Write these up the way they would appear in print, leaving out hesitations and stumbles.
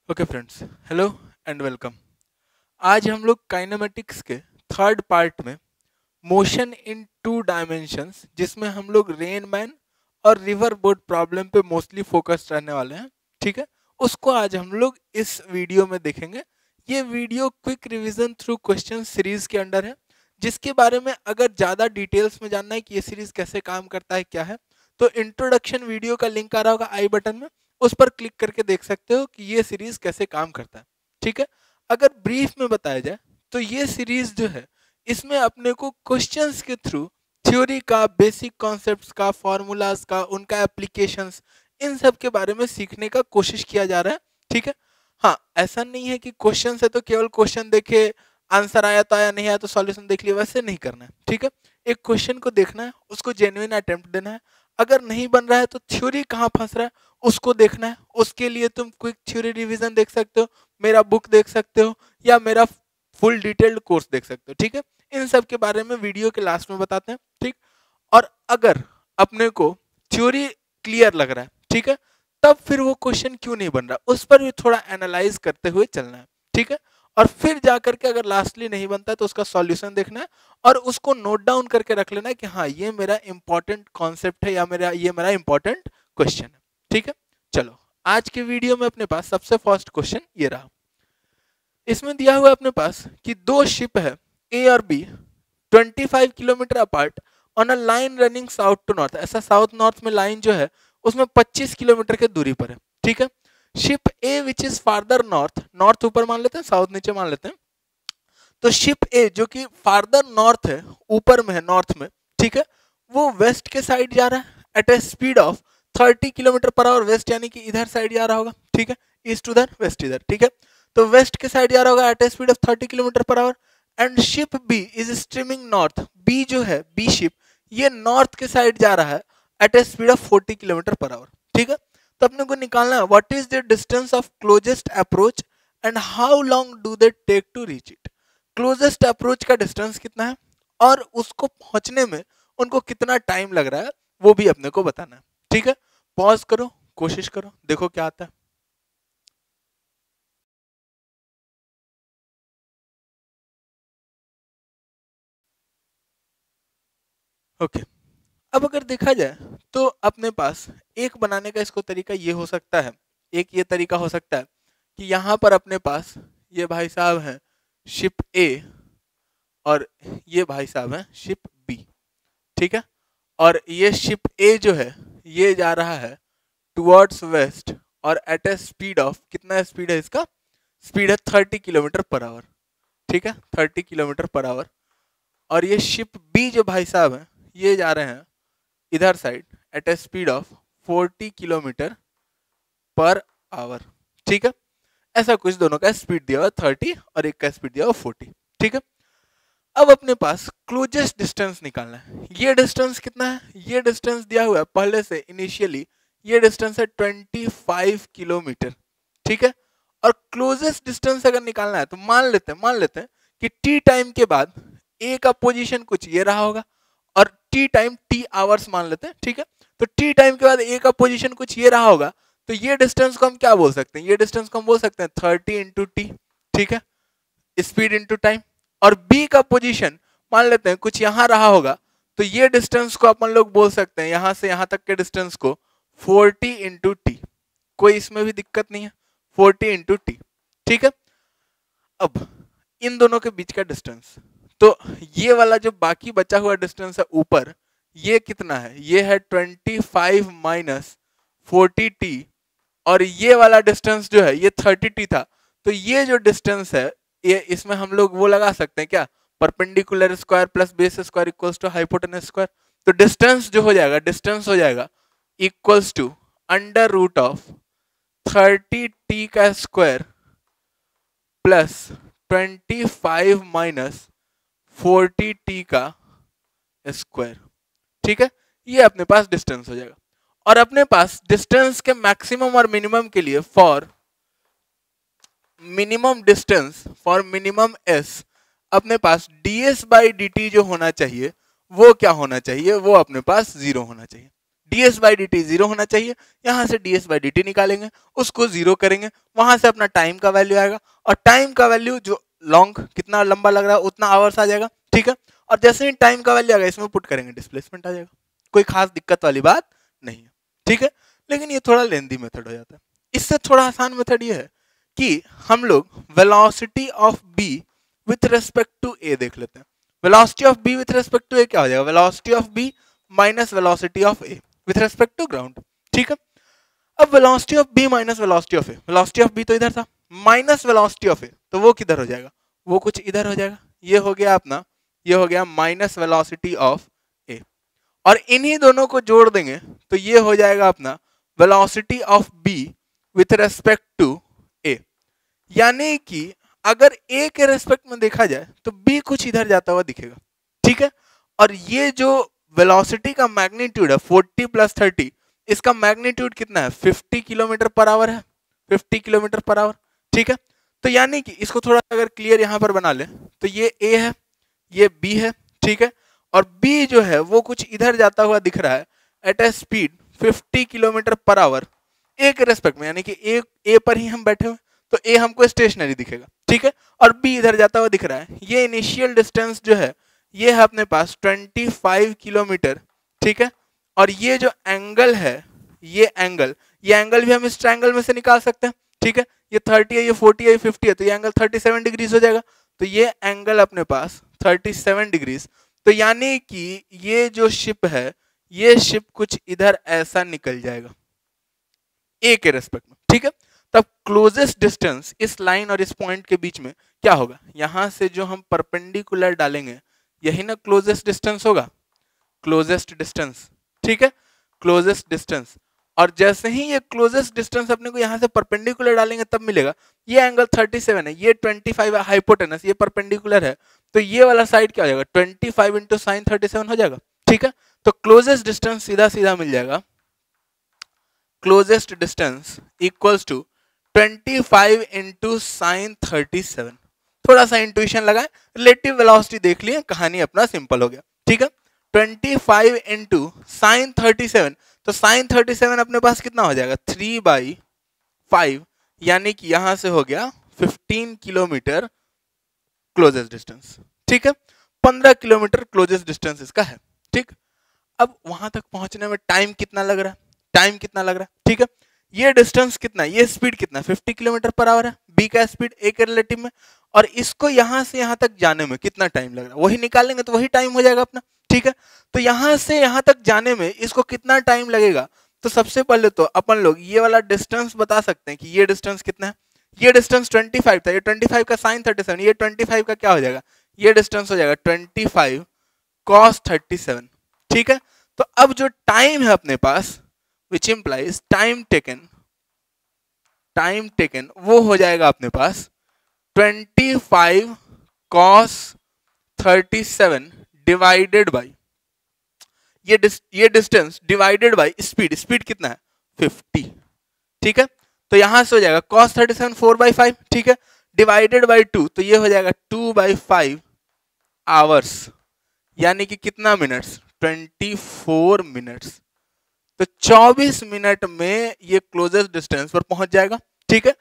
Okay friends, hello and welcome. आज हम लोग काइनेमेटिक्स के थर्ड पार्ट में मोशन इन टू डायमेंशंस, जिसमें हम लोग रेन मैन और रिवर बोट प्रॉब्लम पे मोस्टली फोकस रहने वाले हैं। ठीक है, उसको आज हम लोग इस वीडियो में देखेंगे। ये video quick revision through question series के अंडर है, जिसके बारे में अगर ज़्यादा डिटेल्स में जानना है कि ये सीरीज कैसे काम करता है, क्या है, तो इंट्रोडक्शन वीडियो का लिंक आ रहा होगा आई बटन में, उस पर क्लिक करके देख सकते हो कि ये सीरीज कैसे काम करता है। ठीक है, अगर ब्रीफ में बताया जाए तो ये सीरीज जो है, इसमें अपने को क्वेश्चंस के थ्रू थ्योरी का, बेसिक कॉन्सेप्ट्स का, फॉर्मूलाज का, उनका एप्लीकेशंस, इन सब के बारे में सीखने का कोशिश किया जा रहा है। ठीक है, हाँ, ऐसा नहीं है कि क्वेश्चन है तो केवल क्वेश्चन देखे, आंसर आया तो आया, नहीं आया तो सॉल्यूशन देख लिया, वैसे नहीं करना है। ठीक है, एक क्वेश्चन को देखना है, उसको जेन्युइन अटेम्प्ट देना है। अगर नहीं बन रहा है तो थ्योरी कहाँ फंस रहा है उसको देखना है। उसके लिए तुम क्विक थ्योरी रिवीजन देख सकते हो, मेरा बुक देख सकते हो, या मेरा फुल डिटेल्ड कोर्स देख सकते हो। ठीक है, इन सब के बारे में वीडियो के लास्ट में बताते हैं। ठीक, और अगर अपने को थ्योरी क्लियर लग रहा है, ठीक है, तब फिर वो क्वेश्चन क्यों नहीं बन रहा उस पर भी थोड़ा एनालाइज करते हुए चलना है। ठीक है, और फिर जाकर के अगर लास्टली नहीं बनता है तो उसका सॉल्यूशन देखना है और उसको नोट डाउन करके रख लेना है कि हाँ, ये मेरा इंपॉर्टेंट कॉन्सेप्ट है या मेरा इंपॉर्टेंट क्वेश्चन है। ठीक है, चलो आज के वीडियो में अपने पास सबसे फर्स्ट क्वेश्चन ये रहा। इसमें दिया हुआ है अपने पास कि दो शिप है ए और B 25 kilometre apart on a line running south to north. ऐसा साउथ नॉर्थ में लाइन जो है उसमें 25 किलोमीटर के दूरी पर है। ठीक है, ship A which is farther north, north ऊपर मान लेते हैं, साउथ नीचे मान लेते हैं, तो शिप ए जो कि फार्दर नॉर्थ है, ऊपर में है, नॉर्थ में, ठीक है, वो वेस्ट के साइड जा रहा है at a speed of 30 kilometre per hour. West यानी कि इधर साइड जा रहा होगा। ठीक है, ईस्ट उधर, वेस्ट इधर। ठीक है, तो वेस्ट के साइड जा रहा होगा at a speed of 30 kilometre per hour. And ship B is streaming north. B जो है, बी शिप, ये नॉर्थ के साइड जा रहा है at a speed of 40 kilometre per hour. ठीक है, तो अपने को निकालना है what is the distance of closest approach and how long do they take to reach it. Closest approach का डिस्टेंस कितना है और उसको पहुंचने में उनको कितना टाइम लग रहा है, वो भी अपने को बताना है। ठीक है, पॉज करो, कोशिश करो, देखो क्या आता है। ओके, अब अगर देखा जाए तो अपने पास एक बनाने का इसको तरीका ये हो सकता है, एक ये तरीका हो सकता है कि यहां पर अपने पास ये भाई साहब हैं शिप ए और ये भाई साहब हैं शिप बी। ठीक है, और ये शिप ए जो है ये जा रहा है टुवर्ड्स वेस्ट और एट ए स्पीड ऑफ, कितना स्पीड है इसका, स्पीड है 30 किलोमीटर पर आवर। ठीक है, 30 किलोमीटर पर आवर। और ये शिप बी जो भाई साहब हैं ये जा रहे हैं इधर side at a speed of 40 kilometre per hour. ठीक है, ऐसा कुछ दोनों का स्पीड दिया हुआ 30 और एक का स्पीड दिया हुआ 40। ठीक है, अब अपने पास क्लोजेस्ट डिस्टेंस निकालना है। ये डिस्टेंस कितना है, ये डिस्टेंस दिया हुआ है पहले से इनिशियली, ये डिस्टेंस है 25 किलोमीटर। ठीक है, और क्लोजेस्ट डिस्टेंस अगर निकालना है तो मान लेते हैं कि टी टाइम के बाद ए का पोजीशन कुछ ये रहा होगा और टी टाइम टी आवर्स मान लेते हैं। ठीक है, तो टी टाइम के बाद ए का पोजीशन कुछ ये रहा होगा, तो ये डिस्टेंस को हम क्या बोल सकते हैं, ये डिस्टेंस को हम बोल सकते हैं 30 इंटू टी। ठीक है, स्पीड इंटू टाइम। और बी का पोजीशन मान लेते हैं कुछ यहां रहा होगा, तो ये डिस्टेंस को अपन लोग बोल सकते हैं, यहां से यहां तक के डिस्टेंस को 40 इंटू टी। कोई इसमें भी दिक्कत नहीं है, 40 इंटू टी। ठीक है, अब इन दोनों के बीच का डिस्टेंस, तो ये वाला जो बाकी बचा हुआ डिस्टेंस है ऊपर, ये कितना है, ये है 25 माइनस 40t। और ये वाला डिस्टेंस जो है ये 30t था, तो ये जो डिस्टेंस है ये, इसमें हम लोग वो लगा सकते हैं क्या, perpendicular square plus base square equals to hypotenuse square. तो डिस्टेंस जो हो जाएगा, डिस्टेंस हो जाएगा equals to under root of 30t का स्क्वायर प्लस 25 माइनस 40t का स्क्वायर। ठीक है, ये अपने पास डिस्टेंस हो जाएगा। और अपने पास डिस्टेंस के मैक्सिमम और मिनिमम के लिए for minimum distance, for minimum S, अपने पास ds बाई dt जो होना चाहिए वो क्या होना चाहिए, वो अपने पास 0 होना चाहिए। ds by D T zero होना चाहिए, यहाँ से ds बाई डी टी निकालेंगे, उसको जीरो करेंगे, वहां से अपना टाइम का वैल्यू आएगा, और टाइम का वैल्यू जो लॉन्ग कितना लंबा लग रहा है उतना आवर्स आ जाएगा, ठीक है। और जैसे ही टाइम का वैल्यू आएगा इसमें पुट करेंगे, डिस्प्लेसमेंट आ जाएगा, कोई खास दिक्कत वाली बात नहीं है, ठीक है। लेकिन ये थोड़ा लेंदी मेथड हो जाता है। इससे थोड़ा आसान मेथड ये है कि हम लोग velocity of B with respect to A देख लेते हैं। Velocity of B with respect to A क्या हो जाएगा, velocity of B minus velocity of A with respect to ground, ठीक है। अब velocity of B minus velocity of A, velocity of B तो इधर था, माइनस वेलोसिटी ऑफ ए, तो वो किधर हो जाएगा, वो कुछ इधर हो जाएगा, ये हो गया अपना, ये हो गया माइनस वेलोसिटी ऑफ ए, और इन्हीं दोनों को जोड़ देंगे तो ये हो जाएगा अपना velocity of B with respect to A. यानी कि अगर ए के रेस्पेक्ट में देखा जाए तो बी कुछ इधर जाता हुआ दिखेगा, ठीक है। और ये जो वेलोसिटी का मैग्नीट्यूड है 40 प्लस 30, इसका मैग्नीट्यूड कितना है, 50 किलोमीटर पर आवर है, 50 किलोमीटर पर आवर, ठीक है। तो यानी कि इसको थोड़ा अगर क्लियर यहां पर बना ले तो ये ए है, ये बी है, ठीक है। और बी जो है वो कुछ इधर जाता हुआ दिख रहा है at a speed 50 kilometre per hour A के रेस्पेक्ट में, यानी कि ए पर ही हम बैठे हुए, तो ए हमको स्टेशनरी दिखेगा, ठीक है। और बी इधर जाता हुआ दिख रहा है। ये इनिशियल डिस्टेंस जो है ये है अपने पास 25 किलोमीटर, ठीक है। और ये जो एंगल है, ये एंगल भी हम इस ट्रायंगल में से निकाल सकते हैं, ठीक है। ये 30 है, ये 40 है, ये 50 है, तो ये एंगल 37 डिग्रीज हो जाएगा। तो ये एंगल अपने पास 37 डिग्रीज, तो यानी कि ये जो शिप है ये शिप कुछ इधर ऐसा निकल जाएगा ए के रेस्पेक्ट में, ठीक है। तब क्लोजेस्ट डिस्टेंस इस लाइन और इस पॉइंट के बीच में क्या होगा, यहां से जो हम परपेंडिकुलर डालेंगे यही ना क्लोजेस्ट डिस्टेंस होगा, क्लोजेस्ट डिस्टेंस, ठीक है, क्लोजेस्ट डिस्टेंस। और जैसे ही ये क्लोजेस्ट डिस्टेंस अपने को यहां से परपेंडिकुलर डालेंगे तब मिलेगा। ये एंगल 37 है, ये 25 है हाइपोटेनस, ये परपेंडिकुलर है, तो ये वाला साइड क्या हो जाएगा 25 इंटू साइन 37 हो जाएगा, ठीक है। तो क्लोजेस्ट डिस्टेंस सीधा सीधा मिल जाएगा, closest distance equals to 25 into sine 37। थोड़ा सा इंट्यूशन लगाए, रिलेटिव वेलोसिटी देख लिए, कहानी अपना सिंपल हो गया, ठीक है। 25 इंटू साइन 37, तो साइन 37 अपने पास कितना हो जाएगा 3/5, यानी कि यहां से हो गया 15 किलोमीटर क्लोजेस्ट डिस्टेंस, ठीक है। 15 किलोमीटर क्लोजेस्ट डिस्टेंस इसका है, ठीक। अब वहां तक पहुंचने में टाइम कितना लग रहा है, टाइम कितना लग रहा है, ठीक है। ये डिस्टेंस कितना है, ये स्पीड कितना है 50 किलोमीटर पर आवर है, बी का स्पीड ए के रिलेटिव में, और इसको यहां से यहां तक जाने में कितना टाइम लग रहा है वही निकालेंगे तो वही टाइम हो जाएगा अपना, ठीक है। तो यहां से यहां तक जाने में इसको कितना टाइम लगेगा, तो सबसे पहले तो अपन लोग ये वाला डिस्टेंस बता सकते हैं कि ये डिस्टेंस कितना है। ये डिस्टेंस 25 था, ये 25 का साइन 37, ये 25 का क्या हो जाएगा, ये डिस्टेंस हो जाएगा 25 cos 37, ठीक है। तो अब जो टाइम है अपने पास विच इंप्लाइज टाइम टेकन वो हो जाएगा अपने पास 25 cos 37 डिवाइडेड बाई ये डिस्टेंस डिवाइडेड बाई स्पीड कितना है 50, ठीक है। तो यहां से हो जाएगा cos 37 4/5, ठीक है, डिवाइडेड बाई 2, तो ये हो जाएगा 2/5 आवर्स, यानी कि कितना मिनट्स 24 मिनट्स। तो 24 मिनट में ये क्लोजेस्ट डिस्टेंस पर पहुंच जाएगा, ठीक है।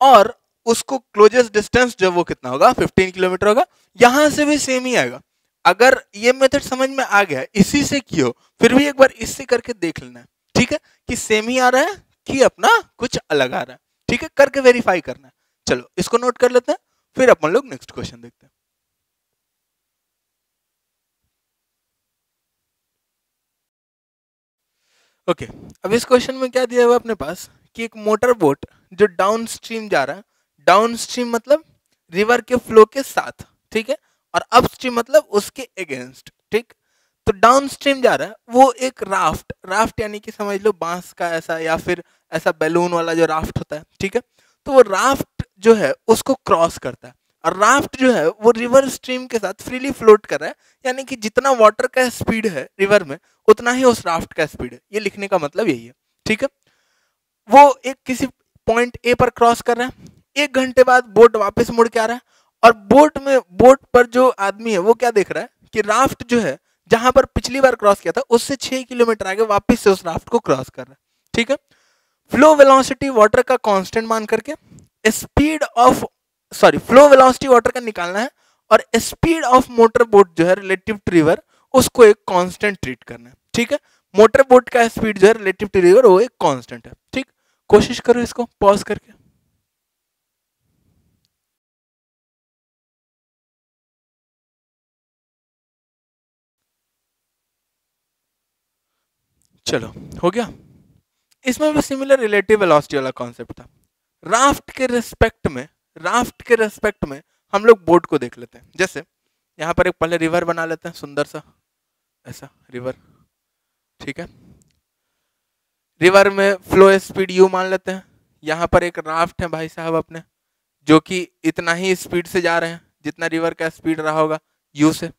और उसको क्लोजेस्ट डिस्टेंस जो वो कितना होगा 15 किलोमीटर होगा। यहां से भी सेम ही आएगा। अगर ये मेथड समझ में आ गया इसी से कियो, फिर भी एक बार इससे करके देख लेना है, ठीक है, कि सेम ही आ रहा है कि अपना कुछ अलग आ रहा है, ठीक है, करके वेरीफाई करना है। चलो इसको नोट कर लेते हैं, फिर अपन लोग नेक्स्ट क्वेश्चन देखते हैं। ओके अब इस क्वेश्चन में क्या दिया हुआ अपने पास कि एक मोटर बोट जो डाउन स्ट्रीम जा रहा है, डाउन स्ट्रीम मतलब रिवर के फ्लो के साथ, ठीक है, और अप स्ट्रीम मतलब उसके अगेंस्ट, ठीक। तो डाउन स्ट्रीम जा रहा है, वो एक राफ्ट यानी कि समझ लो बांस का ऐसा या फिर ऐसा बैलून वाला जो राफ्ट होता है, ठीक है। तो वो राफ्ट जो है उसको क्रॉस करता है, और राफ्ट जो है वो रिवर स्ट्रीम के साथ फ्रीली फ्लोट कर रहा है, यानी कि जितना वाटर का स्पीड है रिवर में उतना ही उस राफ्ट का स्पीड है। ये लिखने का मतलब यही है, ठीक है। वो एक किसी पॉइंट ए पर क्रॉस कर रहा है, 1 घंटे बाद बोट वापस मुड़ के आ रहा है, और बोट पर जो आदमी है वो क्या देख रहा है कि राफ्ट जो है जहां पर पिछली बार क्रॉस किया था उससे 6 किलोमीटर आगे वापस से उस राफ्ट को क्रॉस कर रहा है, ठीक है। फ्लो वेलोसिटी वाटर का कांस्टेंट मान करके speed of flow velocity water का निकालना है और स्पीड ऑफ मोटर बोट जो है रिलेटिव टू रिवर उसको एक कांस्टेंट ट्रीट करना है, ठीक है। मोटर बोट का स्पीड जो है रिलेटिव टू रिवर वो एक कांस्टेंट है, ठीक। कोशिश करो इसको पॉज करके। चलो हो गया। इसमें भी सिमिलर रिलेटिव वेलोसिटी वाला कॉन्सेप्ट था। राफ्ट के रेस्पेक्ट में हम लोग बोट को देख लेते हैं। जैसे यहाँ पर एक पहले रिवर बना लेते हैं, सुंदर सा ऐसा रिवर, ठीक है। रिवर में फ्लो स्पीड यू मान लेते हैं। यहाँ पर एक राफ्ट है भाई साहब अपने, जो कि इतना ही स्पीड से जा रहे हैं जितना रिवर का स्पीड रहा होगा यू से,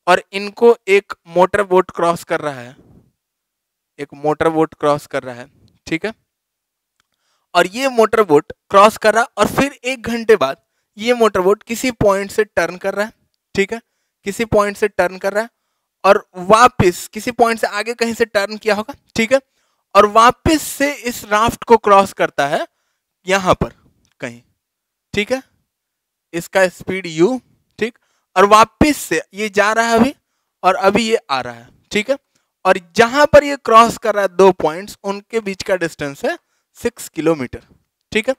और इनको एक मोटर बोट क्रॉस कर रहा है, एक मोटर बोट क्रॉस कर रहा है, ठीक है। और ये मोटर बोट क्रॉस कर रहा और फिर 1 घंटे बाद ये मोटर बोट किसी पॉइंट से टर्न कर रहा है, ठीक है। किसी पॉइंट से टर्न कर रहा है और वापस किसी पॉइंट से आगे कहीं से टर्न किया होगा, ठीक है। और वापस से इस राफ्ट को क्रॉस करता है यहां पर कहीं, ठीक है। इसका स्पीड u, ठीक। और वापस से ये जा रहा है अभी और अभी ये आ रहा है, ठीक है। और जहां पर ये क्रॉस कर रहा है 2 पॉइंट्स, उनके बीच का डिस्टेंस है 6 किलोमीटर, ठीक है।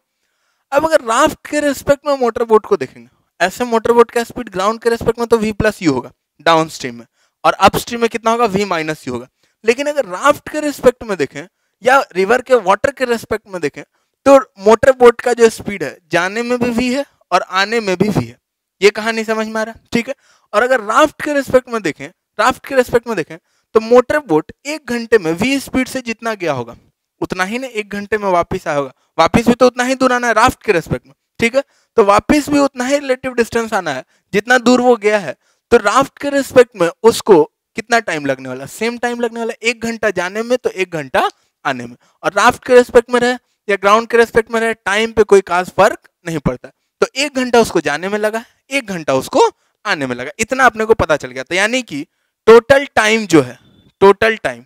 अब अगर राफ्ट के रेस्पेक्ट में मोटर बोट को देखेंगे, ऐसे मोटर बोट का स्पीड ग्राउंड के रेस्पेक्ट में तो v प्लस यू होगा डाउन स्ट्रीम में, और अप स्ट्रीम में कितना होगा v माइनस यू होगा। लेकिन अगर राफ्ट के रेस्पेक्ट में देखें या रिवर के वाटर के रेस्पेक्ट में देखें तो मोटर बोट का जो स्पीड है जाने में भी v है और आने में भी v है। ये कहानी समझ में आ रहा है, ठीक है। और अगर राफ्ट के रेस्पेक्ट में देखें तो मोटर बोट 1 घंटे में v स्पीड से जितना गया होगा उतना ही ने 1 घंटे में वापिस आया होगा। वापिस भी तो उतना ही दूर आना है राफ्ट के रेस्पेक्ट में, ठीक है। तो वापिस भी उतना ही रिलेटिव डिस्टेंस आना है जितना दूर वो गया है। तो राफ्ट के रेस्पेक्ट में उसको कितना टाइम लगने वाला, सेम टाइम लगने वाला, 1 घंटा जाने में तो 1 घंटा आने में। और राफ्ट के रेस्पेक्ट में रहे या ग्राउंड के रेस्पेक्ट में रहे, टाइम पे कोई खास फर्क नहीं पड़ता। तो 1 घंटा उसको जाने में लगा, 1 घंटा उसको आने में लगा, इतना अपने को पता चल गया। तो यानी कि टोटल टाइम जो है, टोटल टाइम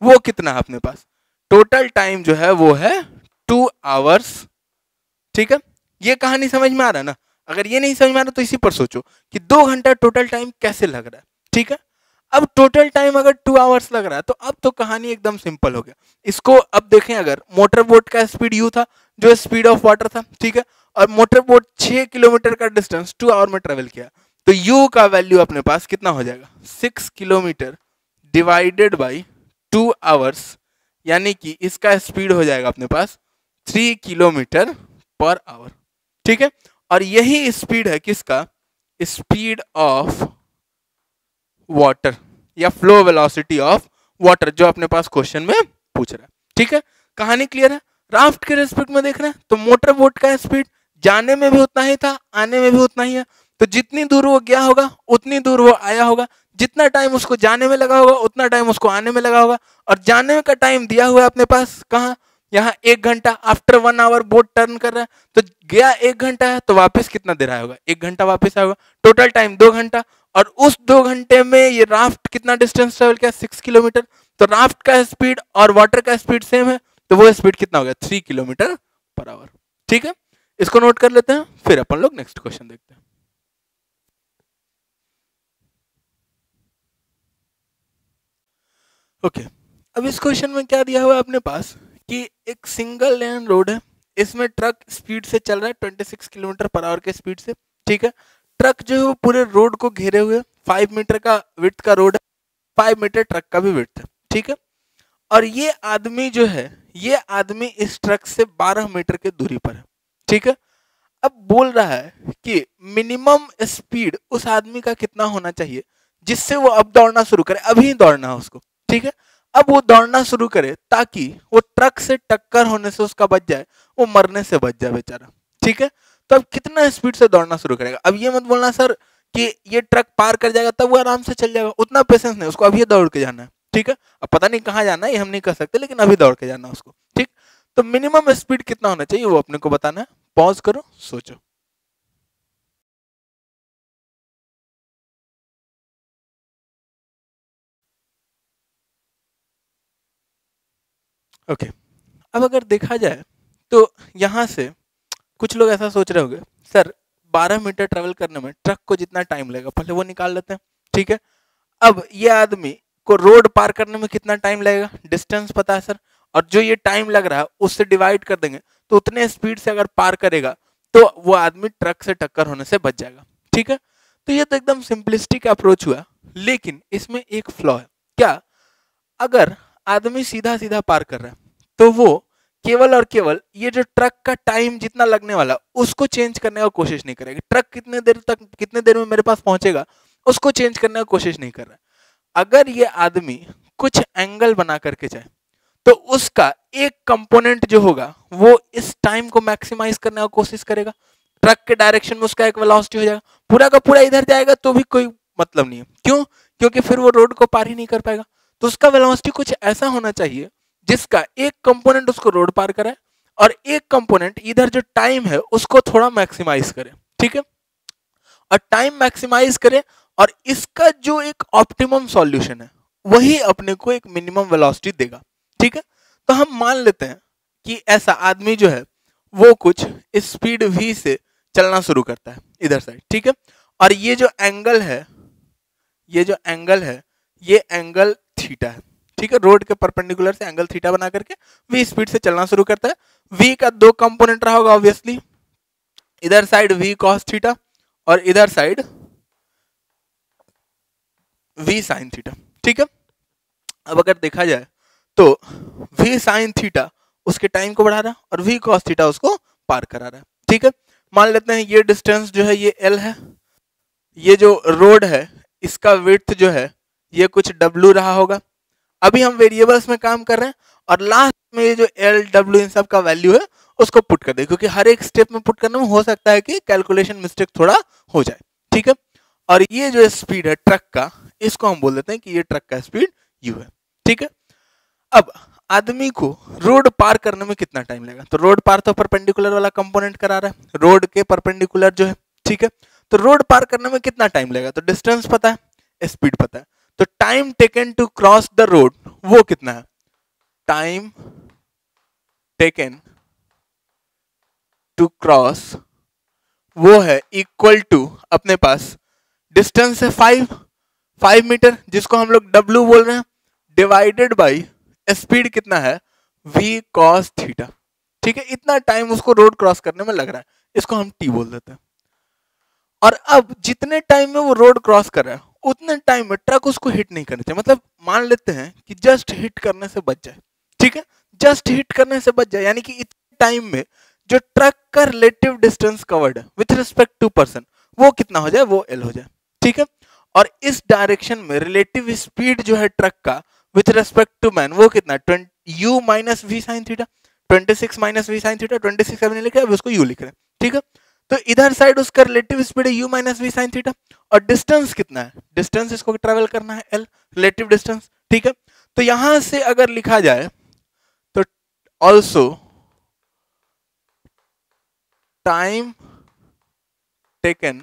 वो कितना है अपने पास, टोटल टाइम जो है वो है 2 आवर्स, ठीक है। ये कहानी समझ में आ रहा है ना। अगर ये नहीं समझ में आ रहा तो इसी पर सोचो कि 2 घंटा टोटल टाइम कैसे लग रहा है, ठीक है। अब टोटल टाइम अगर 2 आवर्स लग रहा है तो अब तो कहानी एकदम सिंपल हो गया। इसको अब देखें, अगर मोटर बोट का स्पीड यू था जो स्पीड ऑफ वाटर था, ठीक है, और मोटर बोट 6 किलोमीटर का डिस्टेंस 2 आवर में ट्रेवल किया, तो यू का वैल्यू अपने पास कितना हो जाएगा, 6 किलोमीटर डिवाइडेड बाई 2 आवर्स, यानी कि इसका स्पीड हो जाएगा अपने पास 3 किलोमीटर पर आवर, ठीक है। और यही स्पीड है किसका, स्पीड ऑफ वाटर या फ्लो वेलोसिटी ऑफ वाटर, जो अपने पास क्वेश्चन में पूछ रहा है, ठीक है। कहानी क्लियर है। राफ्ट के रेस्पेक्ट में देख रहे हैं तो मोटर बोट का स्पीड जाने में भी उतना ही था, आने में भी उतना ही है। तो जितनी दूर वो गया होगा उतनी दूर वो आया होगा, जितना टाइम उसको जाने में लगा होगा उतना टाइम उसको आने में लगा होगा। और जाने का टाइम दिया हुआ है अपने पास कहाँ, यहाँ 1 घंटा। आफ्टर 1 आवर बोट टर्न कर रहा है तो गया 1 घंटा है, तो वापस कितना देर आया होगा, 1 घंटा वापस आया होगा। टोटल टाइम 2 घंटा, और उस 2 घंटे में ये राफ्ट कितना डिस्टेंस ट्रेवल किया, 6 किलोमीटर। तो राफ्ट का स्पीड और वाटर का स्पीड सेम है, तो वो स्पीड कितना हो गया, 3 किलोमीटर पर आवर, ठीक है। इसको नोट कर लेते हैं, फिर अपन लोग नेक्स्ट क्वेश्चन देखते हैं। ओके, अब इस क्वेश्चन में क्या दिया हुआ है अपने पास कि एक सिंगल लेन रोड है, इसमें ट्रक स्पीड से चल रहा है 26 किलोमीटर पर आवर के स्पीड से, ठीक है। ट्रक जो है वो पूरे रोड को घेरे हुए 5 मीटर का विड्थ का रोड है, 5 मीटर ट्रक का भी विड्थ है, ठीक है। और ये आदमी जो है, ये आदमी इस ट्रक से 12 मीटर की दूरी पर है, ठीक है। अब बोल रहा है कि मिनिमम स्पीड उस आदमी का कितना होना चाहिए जिससे वो अब दौड़ना शुरू करे, अभी दौड़ना है उसको, ठीक है। अब वो दौड़ना शुरू करे ताकि वो ट्रक से टक्कर होने से उसका बच जाए, वो मरने से बच जाए बेचारा, ठीक है। तो अब कितना स्पीड से दौड़ना शुरू करेगा। अब ये मत बोलना सर कि ये ट्रक पार कर जाएगा तब वो आराम से चल जाएगा, उतना पेशेंस नहीं, उसको अभी दौड़ के जाना है, ठीक है। अब पता नहीं कहाँ जाना है ये हम नहीं कर सकते, लेकिन अभी दौड़ के जाना है उसको, ठीक। तो मिनिमम स्पीड कितना होना चाहिए वो अपने को बताना है। पॉज करो, सोचो। ओके, अब अगर देखा जाए तो यहाँ से कुछ लोग ऐसा सोच रहे होंगे, सर 12 मीटर ट्रेवल करने में ट्रक को जितना टाइम लगेगा पहले वो निकाल लेते हैं, ठीक है। अब ये आदमी को रोड पार करने में कितना टाइम लगेगा, डिस्टेंस पता है सर, और जो ये टाइम लग रहा है उससे डिवाइड कर देंगे तो उतने स्पीड से अगर पार करेगा तो वो आदमी ट्रक से टक्कर होने से बच जाएगा, ठीक है। तो ये तो एकदम सिंपलिस्टिक अप्रोच हुआ, लेकिन इसमें एक फ्लॉ है। क्या? अगर आदमी सीधा सीधा पार कर रहा है तो वो केवल और केवल ये जो ट्रक का टाइम जितना लगने वाला उसको चेंज करने का कोशिश नहीं करेगा, ट्रक कितने देर में मेरे पास पहुंचेगा उसको चेंज करने का कोशिश नहीं कर रहा है। अगर ये आदमी कुछ एंगल बना करके जाए तो उसका एक कंपोनेंट जो होगा वो इस टाइम को मैक्सिमाइज करने का कोशिश करेगा, ट्रक के डायरेक्शन में उसका एक वेलोसिटी हो जाएगा, पूरा का पूरा इधर जाएगा तो भी कोई मतलब नहीं है, क्यों? क्योंकि फिर वो रोड को पार ही नहीं कर पाएगा। तो उसका वेलोसिटी कुछ ऐसा होना चाहिए जिसका एक कंपोनेंट उसको रोड पार कराए और एक कंपोनेंट इधर जो टाइम है उसको थोड़ा मैक्सिमाइज करे, ठीक है। और टाइम मैक्सिमाइज करे और इसका जो एक ऑप्टिमम सॉल्यूशन है वही अपने को एक मिनिमम वेलोसिटी देगा, ठीक है। तो हम मान लेते हैं कि ऐसा आदमी जो है वो कुछ स्पीड v से चलना शुरू करता है इधर साइड, ठीक है। और ये जो एंगल है ये एंगल थीटा है, ठीक है। रोड के परपेंडिकुलर से एंगल थीटा बना करके v स्पीड से चलना शुरू करता है। v का दो कंपोनेंट रहा होगा ऑब्वियसली, इधर साइड v cos थीटा और इधर साइड v sin थीटा, ठीक है। अब अगर देखा जाए तो v sin थीटा उसके टाइम को बढ़ा रहा है और v cos थीटा उसको पार करा रहा है, ठीक है। मान लेते हैं ये डिस्टेंस जो है ये l है, ये जो रोड है इसका विड्थ जो है ये कुछ w रहा होगा। अभी हम वेरिएबल्स में काम कर रहे हैं और लास्ट में ये जो l w इन सब का वैल्यू है उसको पुट कर दे, क्योंकि हर एक स्टेप में पुट करने में हो सकता है कि कैलकुलेशन मिस्टेक थोड़ा हो जाए, ठीक है। और ये जो स्पीड है ट्रक का इसको हम बोल देते हैं कि ये ट्रक का स्पीड u है, ठीक है। अब आदमी को रोड पार करने में कितना टाइम लगेगा, तो रोड पार तो परपेंडिकुलर वाला कंपोनेंट करा रहा है, रोड के परपेंडिकुलर जो है, ठीक है। तो रोड पार करने में कितना टाइम लगेगा, तो डिस्टेंस पता है, स्पीड पता है, तो time taken to cross the road वो कितना है, टाइम टेकन टू क्रॉस वो है इक्वल टू अपने पास डिस्टेंस है 5 मीटर जिसको हम लोग w बोल रहे हैं, डिवाइडेड बाई स्पीड कितना है v cos थीटा, ठीक है। इतना टाइम उसको रोड क्रॉस करने में लग रहा है, इसको हम t बोल देते हैं। और अब जितने टाइम में वो रोड क्रॉस कर रहा है उतने टाइम में ट्रक उसको हिट नहीं करना चाहिए, मतलब मान लेते हैं कि जस्ट हिट करने से बच जाए, ठीक है, जस्ट हिट करने से बच जाए, यानी कि इतने टाइम में जो ट्रक का रिलेटिव डिस्टेंस कवर्ड है विथ रिस्पेक्ट टू पर्सन वो कितना हो जाए, वो l हो जाए, ठीक है। और इस डायरेक्शन में रिलेटिव स्पीड जो है ट्रक का विथ रेस्पेक्ट टू मैन वो कितना है, u minus we sine theta, 26 minus we sine theta, 26 हमने लिखा है अब उसको u लिख रहे हैं, ठीक है। तो इधर साइड उसका रिलेटिव स्पीड है u minus we sine theta और डिस्टेंस कितना है, डिस्टेंस इसको ट्रेवल करना है l, रिलेटिव डिस्टेंस, ठीक है। तो यहां से अगर लिखा जाए तो also time taken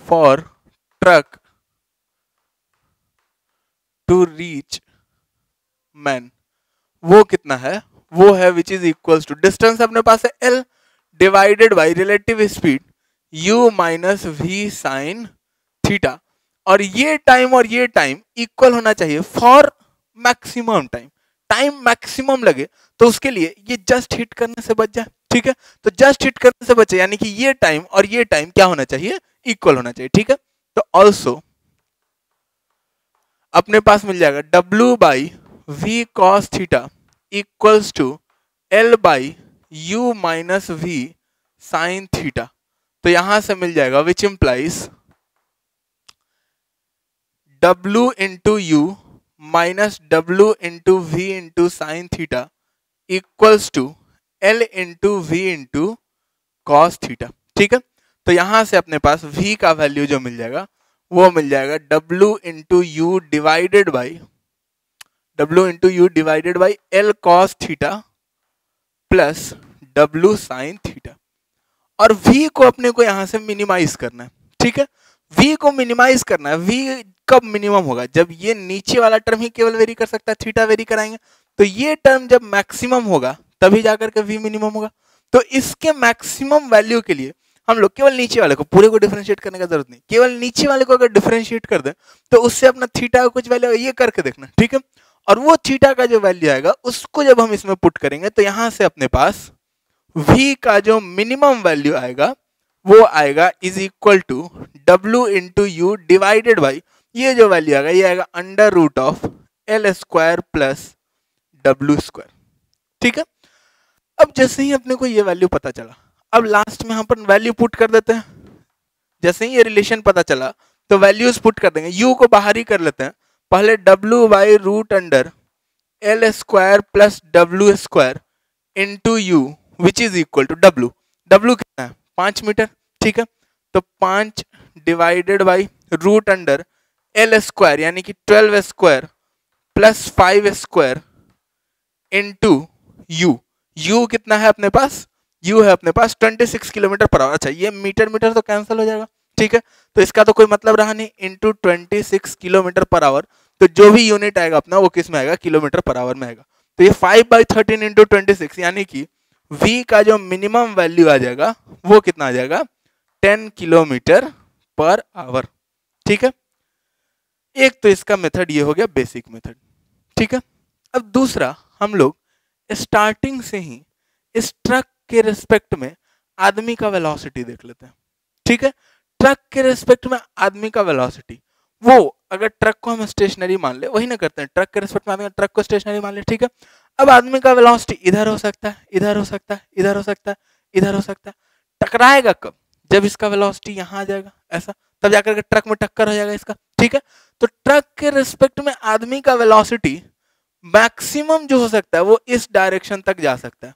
for truck to reach man वो कितना है, वो है which is equals to distance अपने पास है l divided by relative speed u minus we sine theta, और ये टाइम इक्वल होना चाहिए for maximum time, time maximum लगे तो उसके लिए ये जस्ट हिट करने से बच जाए, ठीक है। तो जस्ट हिट करने से बचे यानी कि ये टाइम और ये टाइम क्या होना चाहिए, इक्वल होना चाहिए, ठीक है। तो ऑल्सो अपने पास मिल जाएगा w by we cos theta equals to l by u minus we sine theta. तो यहां से मिल जाएगा which implies w into U minus w into V into sine theta equals to l into V into cos theta, ठीक है। तो यहां से अपने पास v का वैल्यू जो मिल जाएगा वो मिल जाएगा w into u divided by l cos theta plus w sign theta, और v को अपने को यहां से मिनिमाइज करना है, ठीक है। v को मिनिमाइज करना है, v कब मिनिमम होगा, जब ये नीचे वाला टर्म ही केवल वेरी कर सकता है, थीटा वेरी कराएंगे तो ये टर्म जब मैक्सिमम होगा तभी जाकर के v मिनिमम होगा। तो इसके मैक्सिमम वैल्यू के लिए हम लोग केवल नीचे वाले को, पूरे को डिफरेंशिएट करने का जरूरत नहीं, केवल नीचे वाले को अगर डिफरेंशिएट कर दे तो उससे अपना थीटा का कुछ वैल्यू ये करके देखना, ठीक है। और वो थीटा का जो वैल्यू आएगा उसको जब हम इसमें पुट करेंगे तो यहां से अपने पास v का जो मिनिमम वैल्यू आएगा वो आएगा is equal to w into u divided by ये जो वैल्यू आएगा ये आएगा under root of l square plus डब्ल्यू स्क्वायर, ठीक है। अब जैसे ही अपने को ये वैल्यू पता चला, अब लास्ट में हम पर वैल्यू पुट कर देते हैं। जैसे ही ये रिलेशन पता चला तो वैल्यूज पुट कर देंगे, u को बाहर ही कर लेते हैं। पहले w by root under l square plus डब्ल्यू square into u which is equal to w। w कितना है 5 मीटर, ठीक है। तो 5 divided by root under l square यानी कि 12 square plus 5 square into u. U कितना है अपने पास, यू है अपने पास 26 किलोमीटर पर आवर। अच्छा ये मीटर मीटर तो कैंसिल हो जाएगा, ठीक है। तो इसका तो कोई मतलब रहा नहीं, इंटू 26 किलोमीटर पर आवर। तो जो भी यूनिट आएगा अपना वो किस में आएगा, किलोमीटर पर आवर में आएगा। तो ये 5/13 इंटू 26 यानी कि v का जो मिनिमम वैल्यू आ जाएगा वो कितना आ जाएगा 10 किलोमीटर पर आवर, ठीक है। एक तो इसका मेथड ये हो गया बेसिक मेथड, ठीक है। अब दूसरा हम लोग स्टार्टिंग से ही इस ट्रक के रिस्पेक्ट में आदमी का वेलोसिटी देख लेते हैं, ठीक है। ट्रक के रिस्पेक्ट में आदमी का वेलोसिटी, वो अगर ट्रक को हम स्टेशनरी मान ले, वही ना करते हैं, ट्रक के रिस्पेक्ट में आदमी ट्रक को स्टेशनरी मान ले, ठीक है। अब आदमी का वेलोसिटी इधर हो सकता है, इधर हो सकता है, इधर हो सकता है, इधर हो सकता है। टकराएगा कब, जब इसका वेलोसिटी यहाँ आ जाएगा ऐसा, तब जाकर के ट्रक में टक्कर हो जाएगा इसका, ठीक है। तो ट्रक के रिस्पेक्ट में आदमी का वेलोसिटी मैक्सिमम जो हो सकता है वो इस डायरेक्शन तक जा सकता है,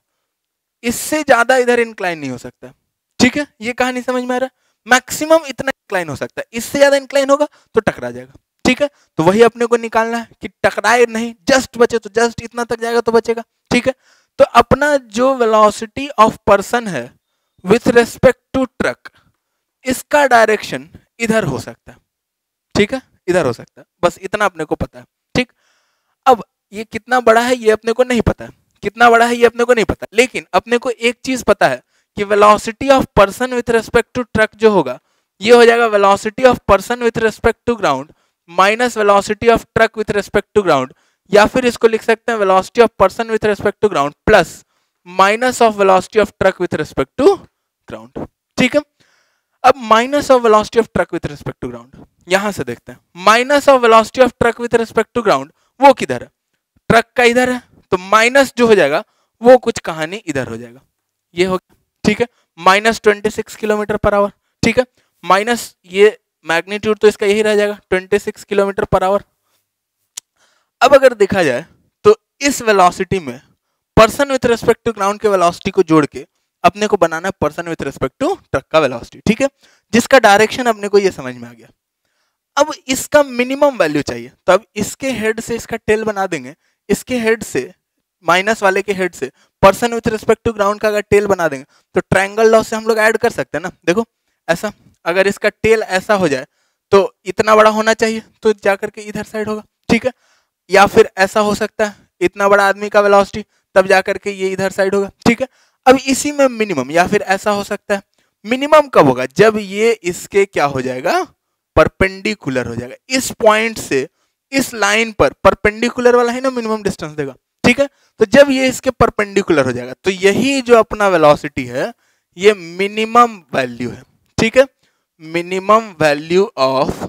इससे ज्यादा इधर इंक्लाइन नहीं हो सकता, ठीक है। ये कहानी समझ में आ रहा है, मैक्सिमम इतना इंक्लाइन हो सकता है, इससे ज्यादा इंक्लाइन होगा तो टकरा जाएगा, ठीक है। तो वही अपने को निकालना है कि टकराए नहीं, जस्ट बचे तो जस्ट इतना तक जाएगा तो बचेगा, ठीक है। तो अपना जो वेलोसिटी ऑफ पर्सन है विथ रेस्पेक्ट टू ट्रक, इसका डायरेक्शन इधर हो सकता है, ठीक है, इधर हो सकता है, बस इतना अपने को पता है, ठीक। अब ये कितना बड़ा है ये अपने को नहीं पता है, कितना बड़ा है ये अपने को नहीं पता, लेकिन अपने को एक चीज पता है कि velocity of person with respect to truck जो होगा ये हो जाएगा velocity of person with respect to ground minus velocity of truck with respect to ground, या फिर इसको लिख सकते हैं velocity of person with respect to ground plus minus of velocity of truck with respect to ground, ठीक है। अब minus of velocity of truck with respect to ground यहां से देखते हैं, minus of velocity of truck with respect to ground वो किधर है, ट्रक का इधर है, तो माइनस जो हो जाएगा वो कुछ कहानी इधर हो जाएगा, ये हो गया, ठीक है, -26 किलोमीटर पर आवर, ठीक है। माइनस ये मैग्नीट्यूड तो इसका यही रह जाएगा 26 किलोमीटर पर आवर। अब अगर देखा जाए तो इस वेलोसिटी में person with respect to ground के वेलोसिटी को जोड़ के अपने को बनाना है person with respect to truck का वेलोसिटी, ठीक है, जिसका डायरेक्शन अपने को ये समझ में आ गया। अब इसका मिनिमम वैल्यू चाहिए, तो अब इसके हेड से इसका टेल बना देंगे, इसके हेड से माइनस वाले के हेड से person with respect to ground का अगर टेल बना देंगे तो ट्रायंगल लॉ से हम लोग ऐड कर सकते हैं ना। देखो ऐसा, अगर इसका टेल ऐसा हो जाए तो इतना बड़ा होना चाहिए तो जाकर के इधर साइड होगा, ठीक है। या फिर ऐसा हो सकता है इतना बड़ा आदमी का वेलोसिटी, तब जाकर के ये इधर साइड होगा, ठीक है। अब इसी में मिनिमम, या फिर ऐसा हो सकता है मिनिमम कब होगा, जब ये इसके क्या हो जाएगा परपेंडिकुलर हो जाएगा, इस पॉइंट से इस लाइन पर परपेंडिकुलर वाला है ना मिनिमम डिस्टेंस देगा, ठीक है। तो जब ये इसके परपेंडिकुलर हो जाएगा तो यही जो अपना वेलोसिटी है ये मिनिमम वैल्यू है, ठीक है, minimum value of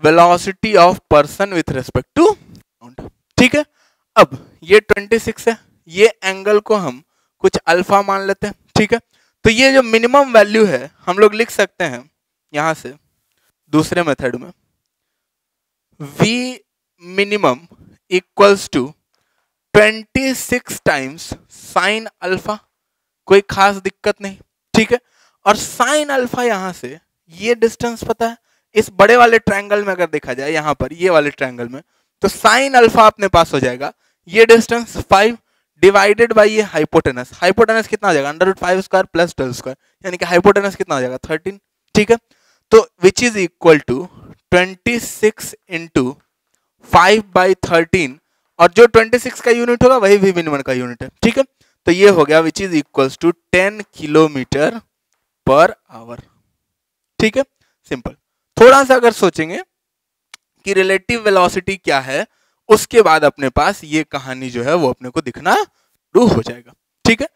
velocity of person with respect to ground, ठीक है। अब ये 26 है, ये एंगल को हम कुछ अल्फा मान लेते हैं, ठीक है। तो ये जो मिनिमम वैल्यू है हम लोग लिख सकते हैं यहां से दूसरे मेथड में v minimum equals to 26 times sine alpha, कोई खास दिक्कत नहीं, ठीक है। और साइन अल्फा यहां से ये डिस्टेंस पता है, इस बड़े वाले ट्रायंगल में अगर देखा जाए यहां पर ये वाले ट्रायंगल में, तो साइन अल्फा अपने पास हो जाएगा ये डिस्टेंस 5 डिवाइडेड बाय ये हाइपोटेनस, हाइपोटेनस कितना हो जाएगा √5² प्लस 12 स्क्वायर, यानी कि हाइपोटेनस कितना हो जाएगा 13, ठीक है। तो which is equal to 26 into 5/13 और जो 26 का यूनिट होगा वही वी मिनिमम का यूनिट है, ठीक है। तो ये हो गया which is equals to 10 kilometre per hour, ठीक है, सिंपल। थोड़ा सा अगर सोचेंगे कि रिलेटिव वेलोसिटी क्या है, उसके बाद अपने पास ये कहानी जो है वो अपने को दिखना शुरू हो जाएगा, ठीक है।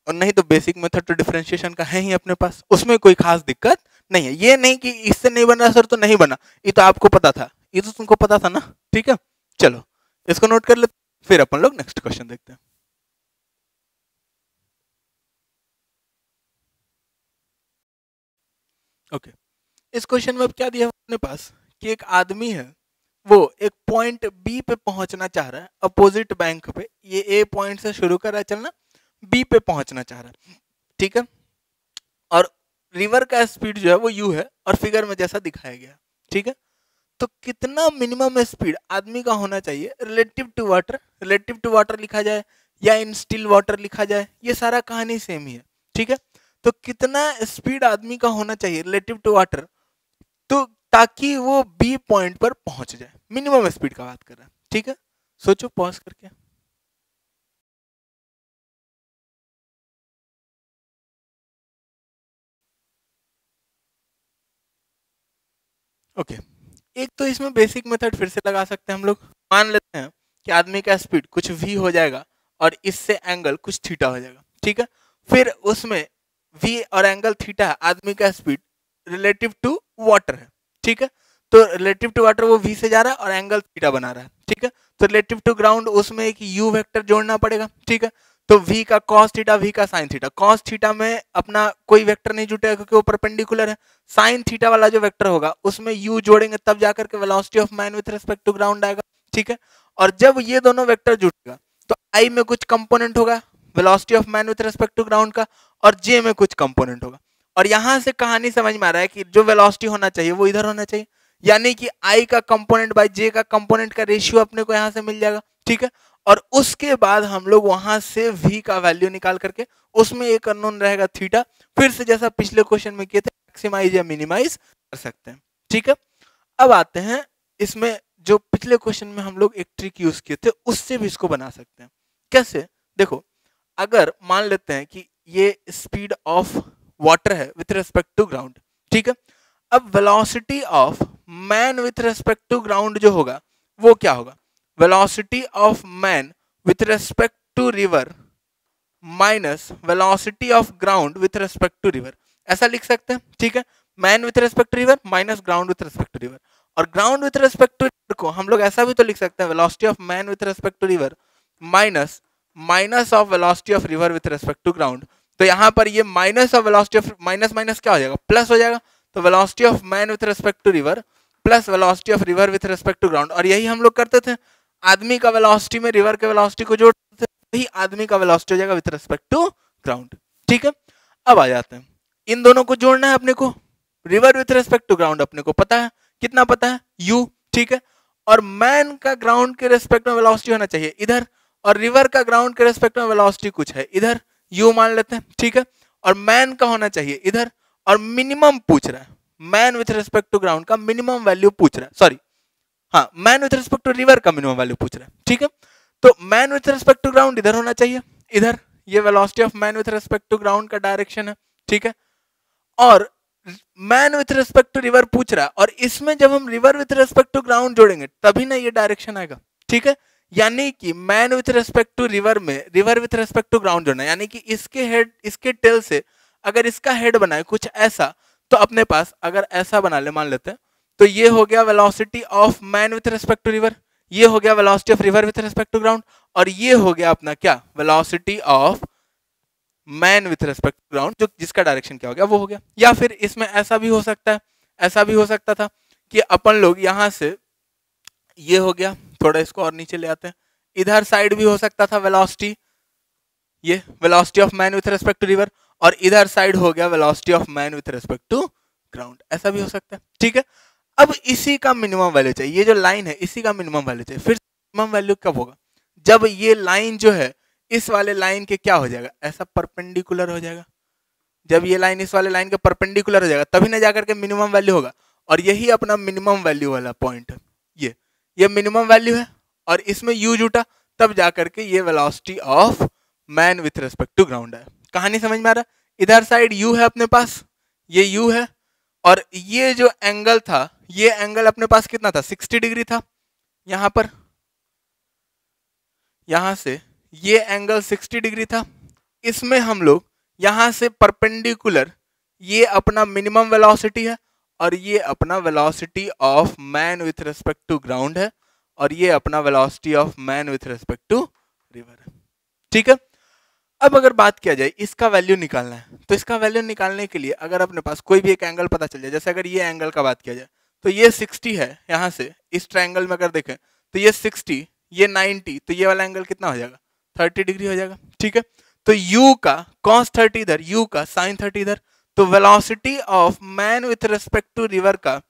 और नहीं तो बेसिक मेथड तो डिफरेंशिएशन का है ही अपने पास, उसमें कोई खास दिक्कत नहीं है। ये नहीं कि इससे नहीं बना सर तो नहीं बना, ये तो आपको पता था, ये तो तुमको पता था ना, ठीक है। चलो इसको नोट कर लेते, फिर अपन लोग नेक्स्ट क्वेश्चन देखते हैं। ओके, इस क्वेश्चन में अब क्या दिया है अपने पास कि एक आदमी है, वो एक पॉइंट बी पे पहुंचना चाह रहा है अपोजिट बैंक पे, ये ए पॉइंट से शुरू कर रहा है चलना, बी पे पहुंचना चाह रहा है, ठीक है। और रिवर का स्पीड जो है वो यू है और फिगर में जैसा दिखाया गया, ठीक है। तो कितना मिनिमम स्पीड आदमी का होना चाहिए relative to water, relative to water लिखा जाए या इन स्टिल वाटर लिखा जाए, ये सारा कहानी सेम ही है, ठीक है। तो कितना स्पीड आदमी का होना चाहिए रिलेटिव टू वाटर, तो ताकि वो बी पॉइंट पर पहुंच जाए, मिनिमम स्पीड का बात कर रहा है, ठीक है। सोचो पॉज करके। ओके, एक तो इसमें बेसिक मेथड फिर से लगा सकते हैं हम लोग। मान लेते हैं कि आदमी का स्पीड कुछ v हो जाएगा और इससे एंगल कुछ थीटा हो जाएगा, ठीक है। फिर उसमें v और एंगल थीटा आदमी का स्पीड रिलेटिव टू वाटर है, ठीक है। तो रिलेटिव टू वाटर वो v से जा रहा है और एंगल थीटा बना रहा है, ठीक है। तो रिलेटिव टू ग्राउंड उसमें एक u वेक्टर जोड़ना पड़ेगा, ठीक है। तो v का cos थीटा, v का sin थीटा, cos थीटा में अपना कोई वेक्टर नहीं जुटेगा क्योंकि वो परपेंडिकुलर है। साइन थीटा वाला जो वेक्टर होगा उसमें u जोड़ेंगे तब जाकर के velocity of man with respect to ground आएगा, ठीक है। और जब ये दोनों वेक्टर जुटेगा तो i में कुछ कंपोनेंट होगा velocity of man with respect to ground का, और j में कुछ कंपोनेंट होगा। और यहां से कहानी समझ में आ रहा है कि जो वेलोसिटी होना चाहिए वो इधर होना चाहिए, यानी कि i का कंपोनेंट बाय j का कंपोनेंट का रेशियो अपने को यहां से मिल जाएगा, ठीक है। और उसके बाद हम लोग वहां से v का वैल्यू निकाल करके उसमें एक अननोन रहेगा थीटा, फिर से जैसा पिछले क्वेश्चन में किए थे मैक्सिमाइज या मिनिमाइज कर सकते हैं, ठीक है। अब आते हैं इसमें जो पिछले क्वेश्चन में हम लोग एक ट्रिक यूज किए थे उससे भी इसको बना सकते हैं। कैसे, देखो, अगर मान लेते हैं कि ये स्पीड ऑफ वाटर है विथ रेस्पेक्ट टू ग्राउंड, ठीक है। अब velocity of man with respect to ground जो होगा वो क्या होगा, velocity of man with respect to river minus velocity of ground with respect to river, ऐसा लिख सकते हैं, ठीक है। Man with respect to river minus ground with respect to river, और ground with respect to river को हम लोग ऐसा भी तो लिख सकते हैं velocity of man with respect to river minus minus of velocity of river with respect to ground. तो यहाँ पर ये minus of velocity of minus minus क्या हो जाएगा, प्लस हो जाएगा। तो velocity of man with respect to river plus velocity of river with respect to ground, और यही हम लोग करते थे, आदमी का वेलोसिटी में रिवर के वेलोसिटी को जोड़ते थे, वही आदमी का वेलोसिटी हो जाएगा विथ रेस्पेक्ट टू ग्राउंड, ठीक है। अब आ जाते हैं, इन दोनों को जोड़ना है अपने को, river with respect to ground अपने को पता है, कितना पता है, u, ठीक है। और मैन का ग्राउंड के रेस्पेक्ट में वेलोसिटी होना चाहिए इधर, और रिवर का ग्राउंड के रेस्पेक्ट में वेलोसिटी कुछ है इधर, u मान लेते हैं, ठीक है। और मैन का होना चाहिए इधर, और मिनिमम पूछ रहा है, man with respect to ground का मिनिमम वैल्यू पूछ रहा है, सॉरी, हाँ, man with respect to river का मिनिमम वैल्यू पूछ रहा है, ठीक है। तो man with respect to ground इधर होना चाहिए, इधर ये velocity of man with respect to ground का डायरेक्शन है, ठीक है। और man with respect to river पूछ रहा है, और इसमें जब हम river with respect to ground जोड़ेंगे तभी ना ये डायरेक्शन आएगा, ठीक है। यानी कि man with respect to river में river with respect to ground जोड़ना, यानी कि इसके हेड इसके टेल से अगर इसका हेड बनाए कुछ ऐसा, तो अपने पास अगर ऐसा बना ले मान लेते हैं, तो ये हो गया velocity of man with respect to river, ये हो गया velocity of river with respect to ground, और ये हो गया अपना क्या, velocity of man with respect to ground, जो जिसका डायरेक्शन क्या हो गया वो हो गया। या फिर इसमें ऐसा भी हो सकता है, ऐसा भी हो सकता था कि अपन लोग यहां से, ये हो गया, थोड़ा इसको और नीचे ले आते हैं, इधर साइड भी हो सकता था वेलोसिटी, ये velocity of man with respect to river, और इधर साइड हो गया velocity of man with respect to ground, ऐसा भी हो सकता है, ठीक है। अब इसी का मिनिमम वैल्यू चाहिए, ये जो लाइन है इसी का मिनिमम वैल्यू चाहिए। फिर मिनिमम वैल्यू कब होगा, जब ये लाइन जो है इस वाले लाइन के क्या हो जाएगा, ऐसा परपेंडिकुलर हो जाएगा। जब ये लाइन इस वाले लाइन के परपेंडिकुलर हो जाएगा तभी ना जाकर के मिनिमम वैल्यू होगा, और यही अपना मिनिमम वैल्यू वाला पॉइंट है, ये मिनिमम वैल्यू है। और इसमें u जुटा, तब जाकर के ये velocity of man with respect to ground है। कहानी समझ में आ रहा है? इधर साइड u है अपने पास, ये u है, और ये जो एंगल था, ये एंगल अपने पास कितना था, 60 डिग्री था। यहां पर, यहां से ये एंगल 60 डिग्री था। इसमें हम लोग यहां से परपेंडिकुलर, ये अपना मिनिमम वेलोसिटी है और ये अपना velocity of man with respect to ground है, और ये अपना velocity of man with respect to river है। ठीक है, अब अगर बात किया जाए इसका वैल्यू निकालना है, तो इसका वैल्यू निकालने के लिए अगर अपने पास कोई भी एक एंगल पता चल जाए, जैसे अगर ये एंगल का बात किया जाए तो ये 60 है, यहां से इस ट्रायंगल में अगर देखें तो ये 60, ये 90, तो ये वाला एंगल कितना हो जाएगा, 30 डिग्री हो जाएगा। ठीक है, तो u का cos 30 इधर, u का sin 30 इधर, तो velocity of man with respect to river का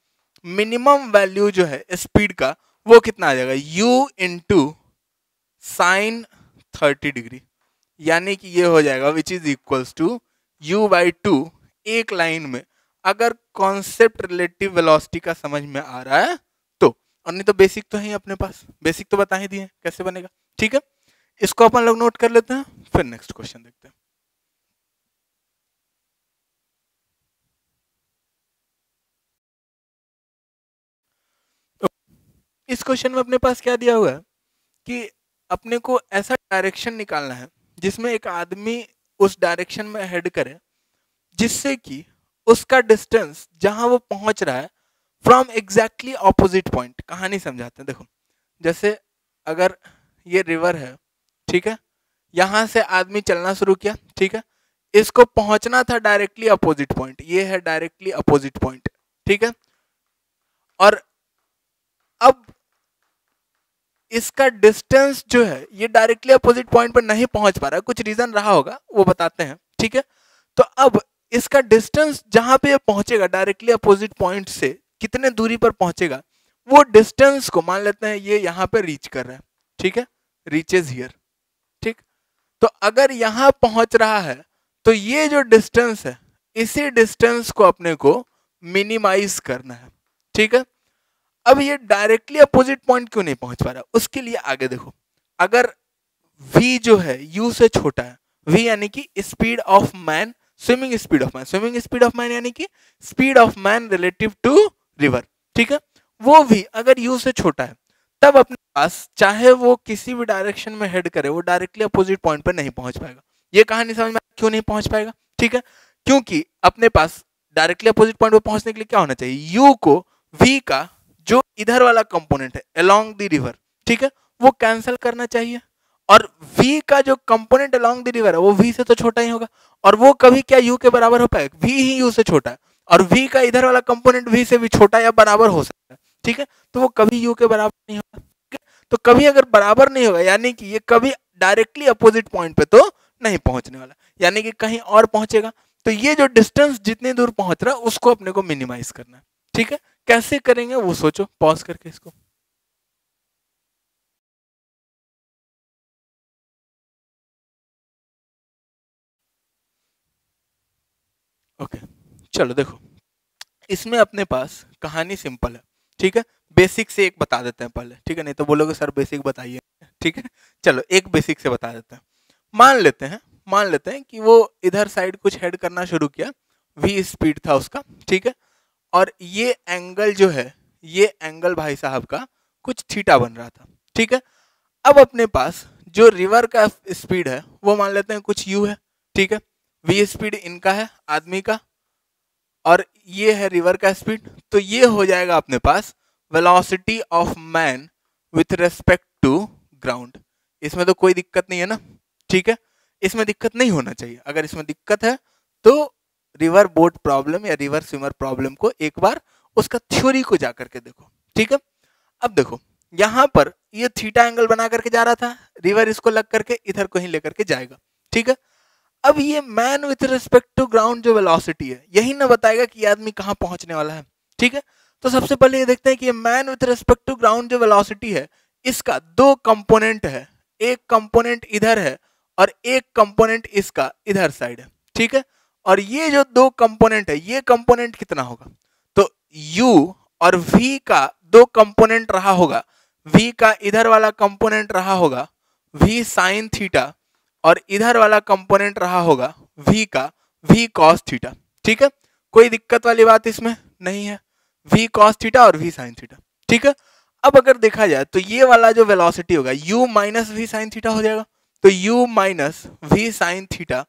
मिनिमम वैल्यू जो है स्पीड का, वो कितना आ जाएगा, u इंटू साइन 30 डिग्री, यानी कि ये हो जाएगा विच इज इक्वल्स टू u/2। एक लाइन में अगर कॉन्सेप्ट रिलेटिव वेलोसिटी का समझ में आ रहा है तो, और नहीं तो बेसिक तो है अपने पास, बेसिक तो बता ही दिए कैसे बनेगा। ठीक है, इसको अपन लोग नोट कर लेते हैं, फिर नेक्स्ट क्वेश्चन देखते हैं। इस क्वेश्चन में अपने पास क्या दिया हुआ है कि अपने को ऐसा डायरेक्शन निकालना है जिसमें एक आदमी उस डायरेक्शन में हेड करे, जिससे कि उसका डिस्टेंस जहां वो पहुंच रहा है फ्रॉम एग्जैक्टली ऑपोजिट पॉइंट। कहानी समझाते हैं, देखो जैसे अगर ये रिवर है, ठीक है, यहां से आदमी चलना शुरू किया, ठीक है, इसको पहुंचना था डायरेक्टली अपोजिट पॉइंट, ये है डायरेक्टली अपोजिट पॉइंट। ठीक है, और अब इसका डिस्टेंस जो है ये डायरेक्टली अपोजिट पॉइंट पर नहीं पहुंच पा रहा है, कुछ रीजन रहा होगा वो बताते हैं। ठीक है, तो अब इसका डिस्टेंस जहां पे ये पहुंचेगा डायरेक्टली अपोजिट पॉइंट से कितने दूरी पर पहुंचेगा, वो डिस्टेंस को मान लेते हैं ये यहां पे रीच कर रहा है। ठीक है, रीचेज हियर। ठीक, तो अगर यहां पहुंच रहा है तो ये जो डिस्टेंस है, इसी डिस्टेंस को अपने को मिनिमाइज करना है। ठीक है, अब ये डायरेक्टली अपोजिट पॉइंट क्यों नहीं पहुंच पा रहा, उसके लिए आगे देखो, अगर v जो है u से छोटा है, v यानी कि speed of man, swimming speed of man, swimming speed of man यानी कि speed of man relative to river. ठीक है, वो v अगर u से छोटा है, तब अपने पास चाहे वो किसी भी डायरेक्शन में हेड करे, वो डायरेक्टली अपोजिट पॉइंट पर नहीं पहुंच पाएगा। ये कहानी समझ में क्यों नहीं पहुंच पाएगा? ठीक है, क्योंकि अपने पास डायरेक्टली अपोजिट पॉइंट पर पहुंचने के लिए क्या होना चाहिए, u को v का जो इधर वाला कंपोनेंट है अलोंग द रिवर, ठीक है, वो कैंसिल करना चाहिए, और v का जो कंपोनेंट अलोंग द रिवर है वो v से तो छोटा ही होगा, और वो कभी क्या u के बराबर हो पाएगा, v ही u से छोटा है, और v का इधर वाला कंपोनेंट v से भी छोटा या बराबर हो सकता है। ठीक है, तो वो कभी u के बराबर नहीं होगा। ठीक है, तो कभी अगर बराबर नहीं होगा यानी कि ये कभी डायरेक्टली अपोजिट पॉइंट पे तो नहीं पहुंचने वाला, यानी कि कहीं और पहुंचेगा। तो ये जो डिस्टेंस जितनी दूर पहुंच रहा है उसको अपने को मिनिमाइज करना है। ठीक है, कैसे करेंगे वो सोचो, पॉज करके इसको। ओके, चलो देखो, इसमें अपने पास कहानी सिंपल है। ठीक है, बेसिक से एक बता देते हैं पहले, ठीक है, नहीं तो बोलोगे सर बेसिक बताइए। ठीक है, चलो एक बेसिक से बता देते हैं। मान लेते हैं कि वो इधर साइड कुछ हेड करना शुरू किया, v स्पीड था उसका। ठीक है, और ये एंगल जो है, ये एंगल भाई साहब का कुछ थीटा बन रहा था। ठीक है, अब अपने पास जो रिवर का स्पीड है वो मान लेते हैं कुछ u है। ठीक है, v स्पीड इनका है आदमी का, और ये है रिवर का स्पीड, तो ये हो जाएगा अपने पास velocity of man with respect to ground. इसमें तो कोई दिक्कत नहीं है ना? ठीक है, इसमें दिक्कत नहीं होना चाहिए। अगर इसमें दिक्कत है तो रिवर बोट प्रॉब्लम या रिवर स्विमर प्रॉब्लम को एक बार उसका थ्योरी को जा करके देखो। ठीक है, अब देखो यहां पर ये थीटा एंगल बना करके जा रहा था, रिवर इसको लग करके इधर को ही लेकर के जाएगा। ठीक है, अब ये man with respect to ground जो वेलोसिटी है यही ना बताएगा कि ये आदमी कहां पहुंचने वाला है। ठीक है, तो सबसे पहले ये देखते हैं कि ये man with respect to ground जो वेलोसिटी है इसका दो कंपोनेंट है, एक कंपोनेंट इधर है और एक कंपोनेंट इसका इधर साइड है। ठीक है, और ये जो दो कंपोनेंट है, ये कंपोनेंट कितना होगा, तो u और v का दो कंपोनेंट रहा होगा, v का इधर वाला कंपोनेंट रहा होगा v साइन थीटा और इधर वाला कंपोनेंट रहा होगा v का v cos थीटा। ठीक है, कोई दिक्कत वाली बात इसमें नहीं है, v cos थीटा और v साइन थीटा। ठीक है, अब अगर देखा जाए तो ये वाला जो वेलोसिटी होगा u minus we sine theta हो जाएगा, तो u minus we sine theta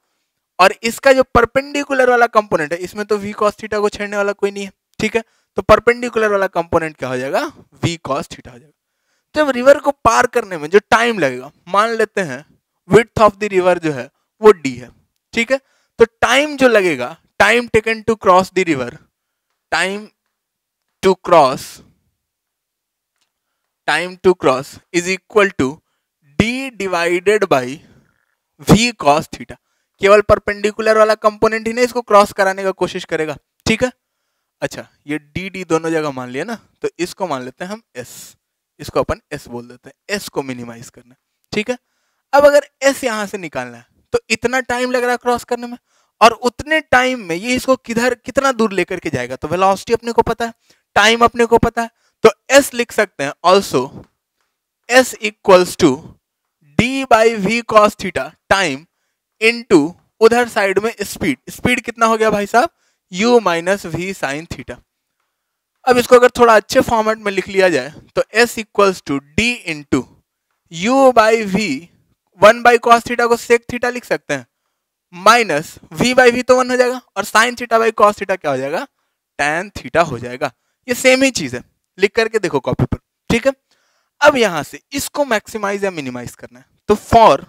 और इसका जो परपेंडिकुलर वाला कंपोनेंट है, इसमें तो v cos थीटा को छेड़ने वाला कोई नहीं है। ठीक है, तो परपेंडिकुलर वाला कंपोनेंट क्या हो जाएगा, v cos थीटा हो जाएगा। जब रिवर को पार करने में जो टाइम लगेगा, मान लेते हैं विड्थ ऑफ द रिवर जो है वो d है। ठीक है, तो टाइम जो लगेगा, time taken to cross the river, time to cross is equal to d divided by v cos theta. केवल परपेंडिकुलर वाला कंपोनेंट ही नहीं इसको क्रॉस कराने का कोशिश करेगा। ठीक है, अच्छा ये dd दोनों जगह मान लिया ना, तो इसको मान लेते हैं हम s, इसको अपन s बोल देते हैं, s को मिनिमाइज करना। ठीक है, अब अगर s यहां से निकालना है तो इतना टाइम लग रहा है क्रॉस करने में, और उतने टाइम में ये इसको कितना दूर लेकर के जाएगा, तो वेलोसिटी अपने को पता है, टाइम अपने को पता है, तो s लिख सकते हैं also s equals to d by we cos theta time into उधर साइड में स्पीड। स्पीड कितना हो गया भाई साहब, u minus we sine theta. अब इसको अगर थोड़ा अच्छे फॉर्मेट में लिख लिया जाए तो s equals to d into u by v, 1 by cos theta को सेक थीटा लिख सकते हैं, माइनस v बाई वी तो 1 हो जाएगा, और sign theta by cos theta क्या हो जाएगा, tan थीटा हो जाएगा। ये सेम ही चीज है, लिख करके देखो कॉपी पर। ठीक है, अब यहां से इसको मैक्सिमाइज या मिनिमाइज करना है, तो फॉर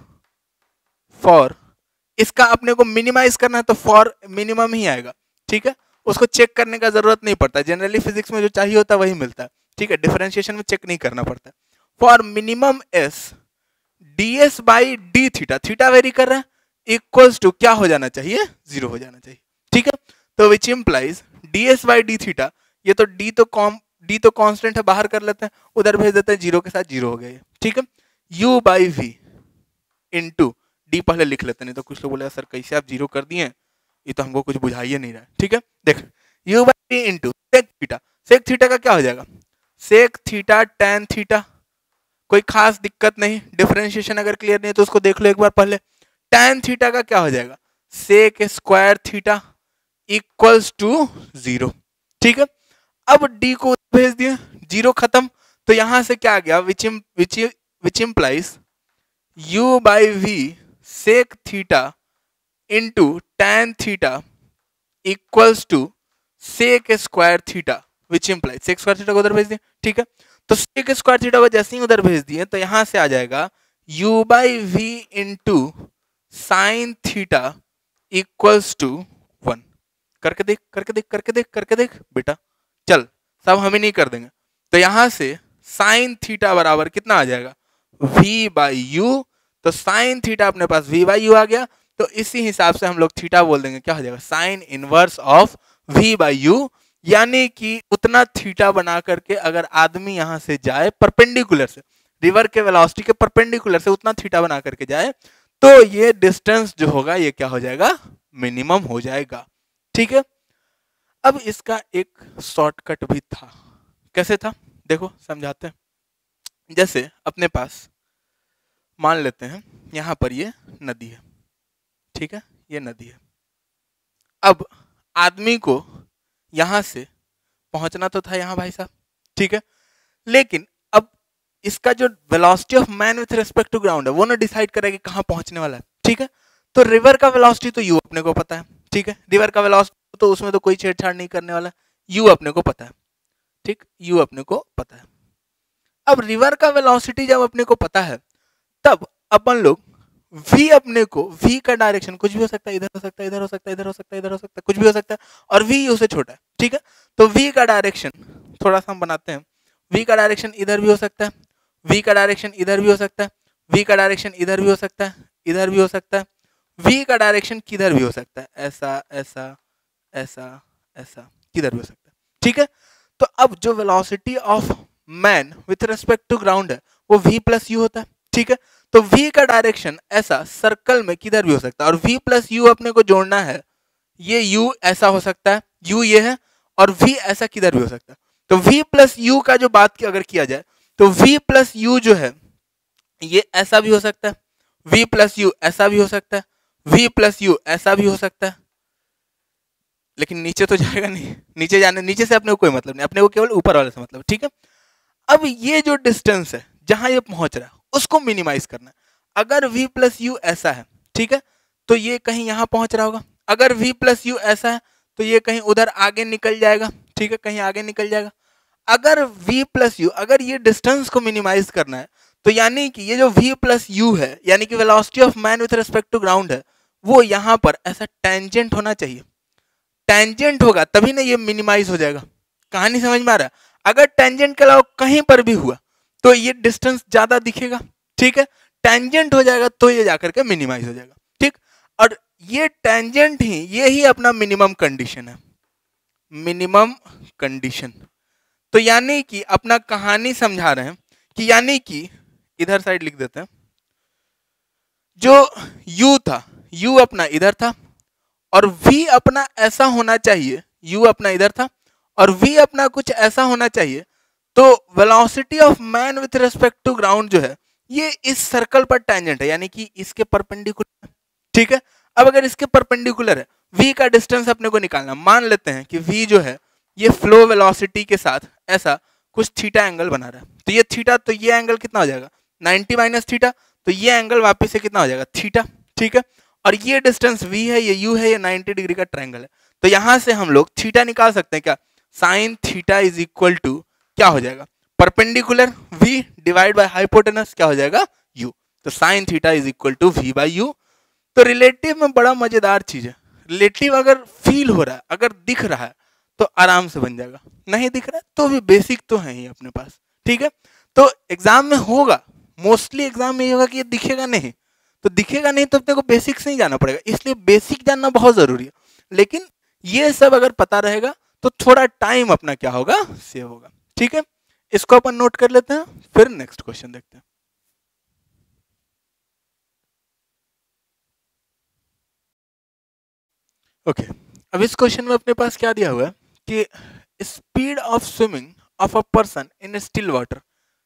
इसका अपने को मिनिमाइज करना है तो फॉर मिनिमम ही आएगा। ठीक है, उसको चेक करने का जरूरत नहीं पड़ता, जनरली फिजिक्स में जो चाहिए होता है वही मिलता है। ठीक है, डिफरेंशिएशन में चेक नहीं करना पड़ता। For minimum s ds by D theta, theta very कर रहा है, इक्वल्स टू क्या हो जाना चाहिए, 0 हो जाना चाहिए। ठीक है, तो which implies ds by D theta, ये तो d तो कांस्टेंट है, बाहर कर लेते हैं, उधर भेज देते हैं, 0 के साथ 0 हो गया। ठीक है, u by v into d पहले लिख लेते, नहीं तो कुछ लोग बोलेगा सर कैसे आप 0 कर दिए, ये तो हमको कुछ बुझाइए नहीं रहा है। ठीक है, देख u by v into sec theta, sec theta का क्या हो जाएगा, सेक थीटा tan थीटा, कोई खास दिक्कत नहीं, डिफरेंशिएशन अगर क्लियर नहीं है तो उसको देख लो एक बार पहले। tan थीटा का क्या हो जाएगा, sec square theta equals to 0। ठीक है, अब d को भेज दिए, 0 खत्म, तो यहां से क्या आ गया, which implies u by v sec theta into tan theta equals to sec square theta, which implies sec square theta को उधर भेज दिए। ठीक है, तो सेक स्क्वायर थीटा को जैसे ही उधर भेज दिए तो यहां से आ जाएगा u by v into sine theta equals to 1। करके देख बेटा, चल सब हम ही नहीं कर देंगे, तो यहां से साइन थीटा बराबर कितना आ जाएगा, v बाई यू, तो साइन थीटा अपने पास v बाई यू आ गया, तो इसी हिसाब से हम लोग थीटा बोल देंगे, क्या हो जाएगा, sine inverse of v by you, यानी कि उतना थीटा बना करके अगर आदमी यहां से जाए परपेंडिकुलर से, रिवर के वेलोसिटी के परपेंडिकुलर से उतना थीटा बना करके जाए, तो ये डिस्टेंस जो होगा ये क्या हो जाएगा, मिनिमम हो जाएगा। ठीक है, अब इसका एक शॉर्टकट भी था, कैसे था देखो समझाते हैं। जैसे अपने पास मान लेते हैं यहां पर ये नदी है, ठीक है, ये नदी है, अब आदमी को यहां से पहुंचना तो था यहां भाई साहब, ठीक है, लेकिन अब इसका जो velocity of man with respect to ground है वो ना डिसाइड करेगा कि कहां पहुंचने वाला है। ठीक है, तो रिवर का वेलोसिटी तो यू अपने को पता है, ठीक है, रिवर का वेलोसिटी तो उसमें तो कोई छेड़छाड़ नहीं करने वाला, यू अपने को पता है, ठीक, यू अपने को पता है। अब रिवर का वेलोसिटी जब अपने को पता है तब अपन लोग v अपने को, v का डायरेक्शन कुछ भी हो सकता है, इधर हो सकता है, इधर हो सकता है, इधर हो सकता है, इधर हो सकता है, कुछ भी हो सकता है, और v u से छोटा है, ठीक है, तो v का डायरेक्शन थोड़ा सा हम बनाते हैं, v का डायरेक्शन इधर भी हो सकता है, v का डायरेक्शन इधर भी हो सकता है, v का डायरेक्शन इधर भी हो सकता है, इधर भी हो सकता है, v का डायरेक्शन किधर भी हो सकता है, ऐसा ऐसा ऐसा ऐसा, किधर भी हो सकता है। ठीक है, तो अब जो velocity of man with respect to ground है वो v प्लस यू होता है, ठीक है, तो v का डायरेक्शन ऐसा सर्कल में किधर भी हो सकता है, और v प्लस यू अपने को जोड़ना है, ये u ऐसा हो सकता है, u ये है, और v ऐसा किधर भी हो सकता है, तो v प्लस यू का जो बात की अगर किया जाए तो v प्लस यू जो है ये ऐसा भी हो सकता है, v प्लस यू ऐसा भी हो सकता है, v प्लस यू ऐसा भी हो सकता है, लेकिन नीचे तो जाएगा नहीं, नीचे से अपने को कोई मतलब नहीं, अपने को केवल ऊपर वाले से मतलब। ठीक है, अब ये जो डिस्टेंस है जहां ये पहुंच रहा है उसको मिनिमाइज करना है। अगर v प्लस यू ऐसा है, ठीक है, तो ये कहीं यहां पहुंच रहा होगा। अगर v प्लस यू ऐसा है तो ये कहीं उधर आगे निकल जाएगा, ठीक है, कहीं आगे निकल जाएगा। अगर v प्लस यू, अगर ये डिस्टेंस को मिनिमाइज करना है तो यानी कि ये जो v प्लस यू है, यानी कि velocity of man with respect to ground है, वो यहां पर ऐसा टेंजेंट होना चाहिए। टेंजेंट होगा तभी ना ये मिनिमाइज हो जाएगा। कहानी समझ में आ रहा है? अगर टेंजेंट के अलावा कहीं पर भी हुआ तो ये डिस्टेंस ज्यादा दिखेगा, ठीक है, टेंजेंट हो जाएगा तो ये जाकर के मिनिमाइज हो जाएगा। ठीक, और ये टेंजेंट ही, ये ही अपना मिनिमम कंडीशन है, मिनिमम कंडीशन। तो यानी कि अपना कहानी समझा रहे हैं कि यानी कि इधर साइड लिख देते हैं, जो u था, u अपना इधर था और v अपना ऐसा होना चाहिए, u अपना इधर था और v अपना कुछ ऐसा होना चाहिए, तो velocity of man with respect to ground जो है ये इस सर्कल पर टेंजेंट है, यानी कि इसके परपेंडिकुलर है। ठीक है, अब अगर इसके परपेंडिकुलर है, v का डिस्टेंस अपने को निकालना, मान लेते हैं कि v जो है ये फ्लो वेलोसिटी के साथ ऐसा कुछ थीटा एंगल बना रहा है, तो ये थीटा, तो ये एंगल कितना हो जाएगा 90 माइनस थीटा, तो ये एंगल वापस से कितना हो जाएगा थीटा। ठीक है, और ये डिस्टेंस v है, ये u है, ये 90 डिग्री का ट्रायंगल है, तो यहां से हम लोग थीटा निकाल सकते हैं क्या, sine theta is equal to क्या हो जाएगा, perpendicular v divide by hypotenuse क्या हो जाएगा u, तो sine theta is equal to v by u. तो रिलेटिव में बड़ा मजेदार चीज है, रिलेटिव अगर फील हो रहा है, अगर दिख रहा है तो आराम से बन जाएगा, नहीं दिख रहा है तो भी बेसिक तो है ही अपने पास। ठीक है, तो एग्जाम में होगा, मोस्टली एग्जाम में ये होगा कि ये दिखेगा नहीं, तो दिखेगा नहीं तो अपने को बेसिक से ही जाना पड़ेगा, इसलिए बेसिक जानना बहुत जरूरी है। लेकिन ये सब अगर पता रहेगा तो थोड़ा टाइम अपना क्या होगा, सेव होगा। ठीक है, इसको अपन नोट कर लेते हैं, फिर नेक्स्ट क्वेश्चन देखते हैं। ओके, अब इस क्वेश्चन में अपने पास क्या दिया हुआ है कि speed of swimming of a person in still water,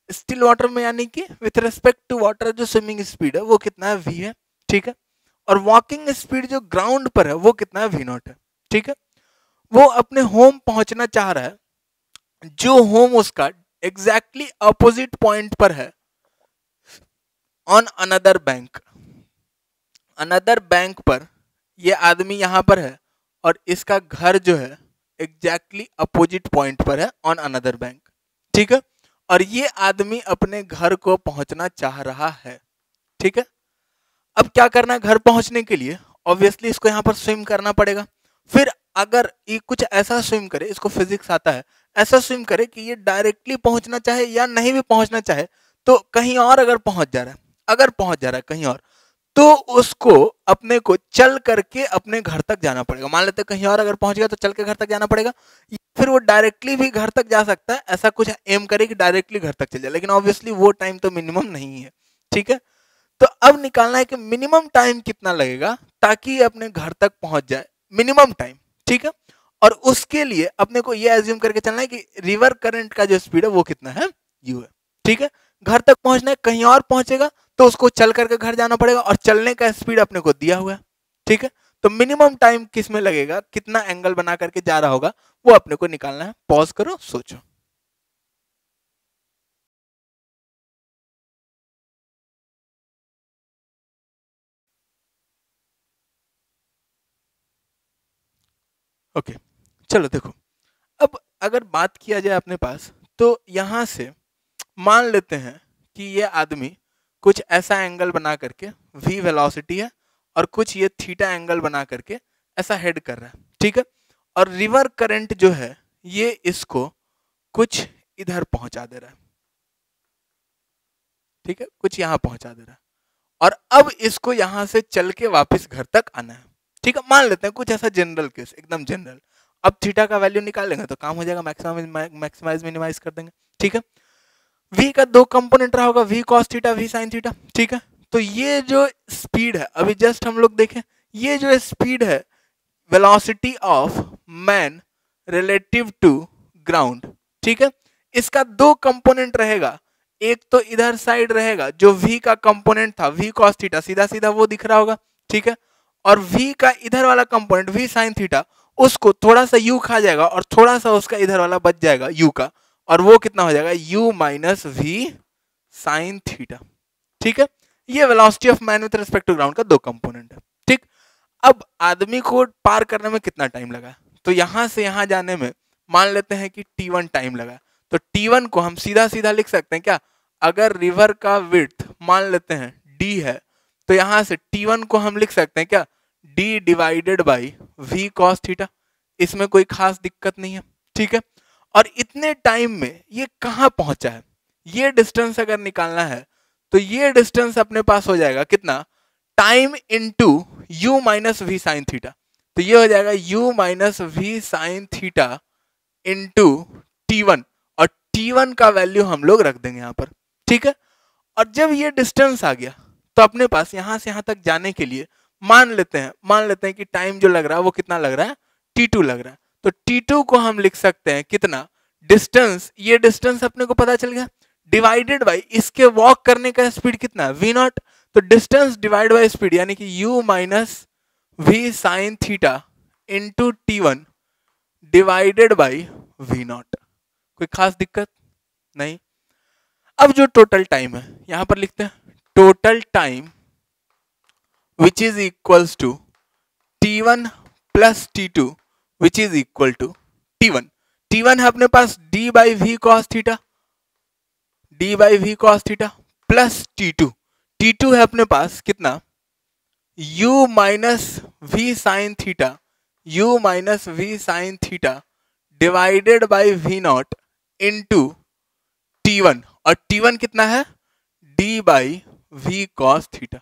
still water में यानी कि विथ रिस्पेक्ट टू वाटर जो स्विमिंग स्पीड है वो कितना है v है। ठीक है, और वॉकिंग स्पीड जो ग्राउंड पर है वो कितना है v नॉट है। ठीक है, वो अपने होम पहुंचना चाह रहा है, जो होम उसका एग्जैक्टली अपोजिट पॉइंट पर है on another bank, another bank पर ये आदमी यहां पर है और इसका घर जो है एग्जैक्टली अपोजिट पॉइंट पर है ऑन अनदर बैंक। ठीक है, और ये आदमी अपने घर को पहुंचना चाह रहा है। ठीक है, अब क्या करना है घर पहुंचने के लिए, ऑब्वियसली इसको यहां पर स्विम करना पड़ेगा। फिर अगर ये कुछ ऐसा स्विम करे, इसको फिजिक्स आता है, ऐसा स्विम करे कि ये डायरेक्टली पहुंचना चाहे या नहीं भी पहुंचना चाहे तो कहीं और अगर पहुंच जा रहा है, अगर पहुंच जा रहा है कहीं और, तो उसको अपने को चल करके अपने घर तक जाना पड़ेगा। मान लेते कहीं और अगर पहुंच गया तो चल के घर तक जाना पड़ेगा, फिर वो डायरेक्टली भी घर तक जा सकता है, ऐसा कुछ एम करे कि डायरेक्टली घर तक चल जाए, लेकिन ऑब्वियसली वो टाइम तो मिनिमम नहीं है। ठीक है, तो अब निकालना है कि मिनिमम टाइम कितना लगेगा ताकि अपने घर तक पहुंच जाए, मिनिमम टाइम। ठीक है, और उसके लिए अपने को ये एज्यूम करके चलना है कि रिवर करंट का जो स्पीड है वो कितना है, u है। ठीक है, घर तक पहुंचना है, कहीं और पहुंचेगा तो उसको चल करके घर जाना पड़ेगा और चलने का स्पीड अपने को दिया हुआ है। ठीक है, तो मिनिमम टाइम किस में लगेगा, कितना एंगल बना करके जा रहा होगा वो अपने को निकालना है। पॉज करो, सोचो। ओके, चलो देखो, अब अगर बात किया जाए अपने पास तो यहां से मान लेते हैं कि ये आदमी कुछ ऐसा एंगल बना करके, v वेलोसिटी है और कुछ ये थीटा एंगल बना करके ऐसा हेड कर रहा है। ठीक है, और रिवर करंट जो है ये इसको कुछ इधर पहुंचा दे रहा है। ठीक है, कुछ यहां पहुंचा दे रहा है और अब इसको यहां से चल के वापस घर तक आना है। ठीक है, मान लेते हैं कुछ ऐसा जनरल केस, एकदम जनरल। अब थीटा का वैल्यू निकाल लेंगे तो काम हो जाएगा, मैक्सिमाइज मिनिमाइज कर देंगे। ठीक है, v का दो कंपोनेंट रहा होगा, v cos theta, v sin theta. ठीक है, तो ये जो स्पीड है, अभी जस्ट हम लोग देखें, ये जो स्पीड है velocity of man relative to ground. ठीक है, इसका दो कंपोनेंट रहेगा, एक तो इधर साइड रहेगा जो v का कंपोनेंट था v cos थीटा, सीधा सीधा वो दिख रहा होगा, ठीक है, और v का इधर वाला कंपोनेंट v sin थीटा, उसको थोड़ा सा u खा जाएगा और थोड़ा सा उसका इधर वाला बच जाएगा u का, और वो कितना हो जाएगा u minus v sin theta, ठीक है। ये velocity of man with respect to ground का दो कंपोनेंट है, ठीक। अब आदमी को पार करने में कितना टाइम लगा, तो यहां से यहां जाने में मान लेते हैं कि t1 टाइम लगा, तो t1 को हम सीधा सीधा लिख सकते हैं क्या, अगर रिवर का विड्थ मान लेते हैं d है, तो यहां से t1 को हम लिख सकते हैं क्या, d divided by v cos theta, इसमें कोई खास दिक्कत नहीं है, ठीक है। और इतने टाइम में ये कहां पहुंचा है, ये डिस्टेंस अगर निकालना है तो ये डिस्टेंस अपने पास हो जाएगा कितना, time into u minus we sine theta, तो ये हो जाएगा u minus we sine theta into t1, और t1 का वैल्यू हम लोग रख देंगे यहाँ पर, ठीक है। और जब ये डिस्टेंस आ गया तो अपने पास यहाँ से यहाँ तक जाने के लिए मान लेते हैं कि टाइम जो लग रहा है वो कितना लग रहा है, t2 लग रहा है, तो t2 को हम लिख सकते हैं कितना, डिस्टेंस, ये डिस्टेंस अपने को पता चल गया, डिवाइडेड बाई इसके वॉक करने का स्पीड कितना है v नॉट, तो डिस्टेंस डिवाइड बाई स्पीड यानी कि u minus we sine theta into t1 divided by v nought, कोई खास दिक्कत नहीं। अब जो टोटल टाइम है यहां पर लिखते हैं, total time which is equals to t1 plus t2 which is equal to t1 है अपने पास d by we cos theta, plus t2 है अपने पास कितना, u minus we sine theta, divided by v not into t1, और t1 कितना है, d by we cos theta,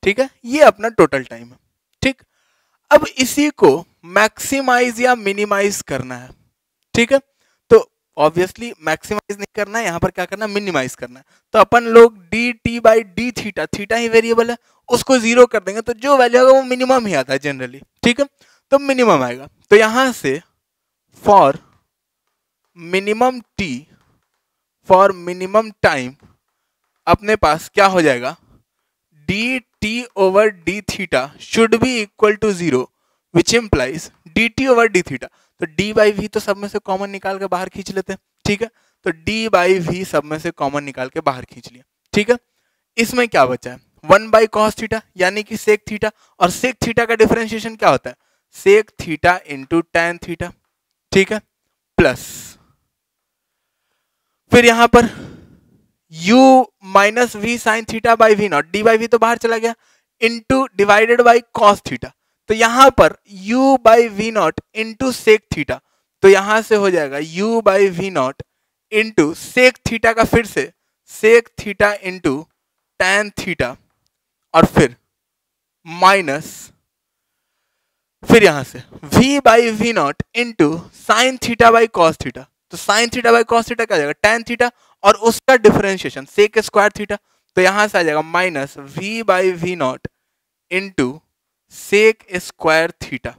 ठीक है। ये अपना टोटल टाइम है, ठीक। अब इसी को मैक्सिमाइज या मिनिमाइज करना है, ठीक है, तो ऑब्वियसली मैक्सिमाइज नहीं करना है, यहां पर क्या करना है, मिनिमाइज करना है, तो अपन लोग D T by D theta he variable है, उसको जीरो कर देंगे तो जो वैल्यू होगा वो मिनिमम ही आता है जनरली, ठीक है, तो मिनिमम आएगा, तो यहां से for minimum t, for minimum time अपने पास क्या हो जाएगा, d t over d theta should be equal to zero, which implies d t over d theta, तो डी बाई वी तो सब में से कॉमन निकाल के बाहर खींच लेते हैं, ठीक है, तो डी बाई वी सब में से कॉमन निकाल के बाहर खींच लिया, ठीक है। इसमें क्या बचा है, 1 बाई कॉस थीटा यानी कि सेक थीटा, और सेक थीटा का डिफरेंशिएशन क्या होता है, sec theta into tan theta, ठीक है, प्लस फिर यहां पर u minus we sine theta by v nought, d by v तो बाहर चला गया, into divided by cos theta, तो यहां पर u by v not into sec theta, तो यहां से हो जाएगा u by v not into sec theta का फिर से sec theta into tan theta, और फिर माइनस फिर यहां से v by v not into sine theta by cos theta, तो sine theta by cos theta क्या हो जाएगा, टैन थीटा, और उसका डिफरेंशिएशन सेक स्क्वायर थीटा, तो यहां से आ जाएगा minus v by v not into sec square theta,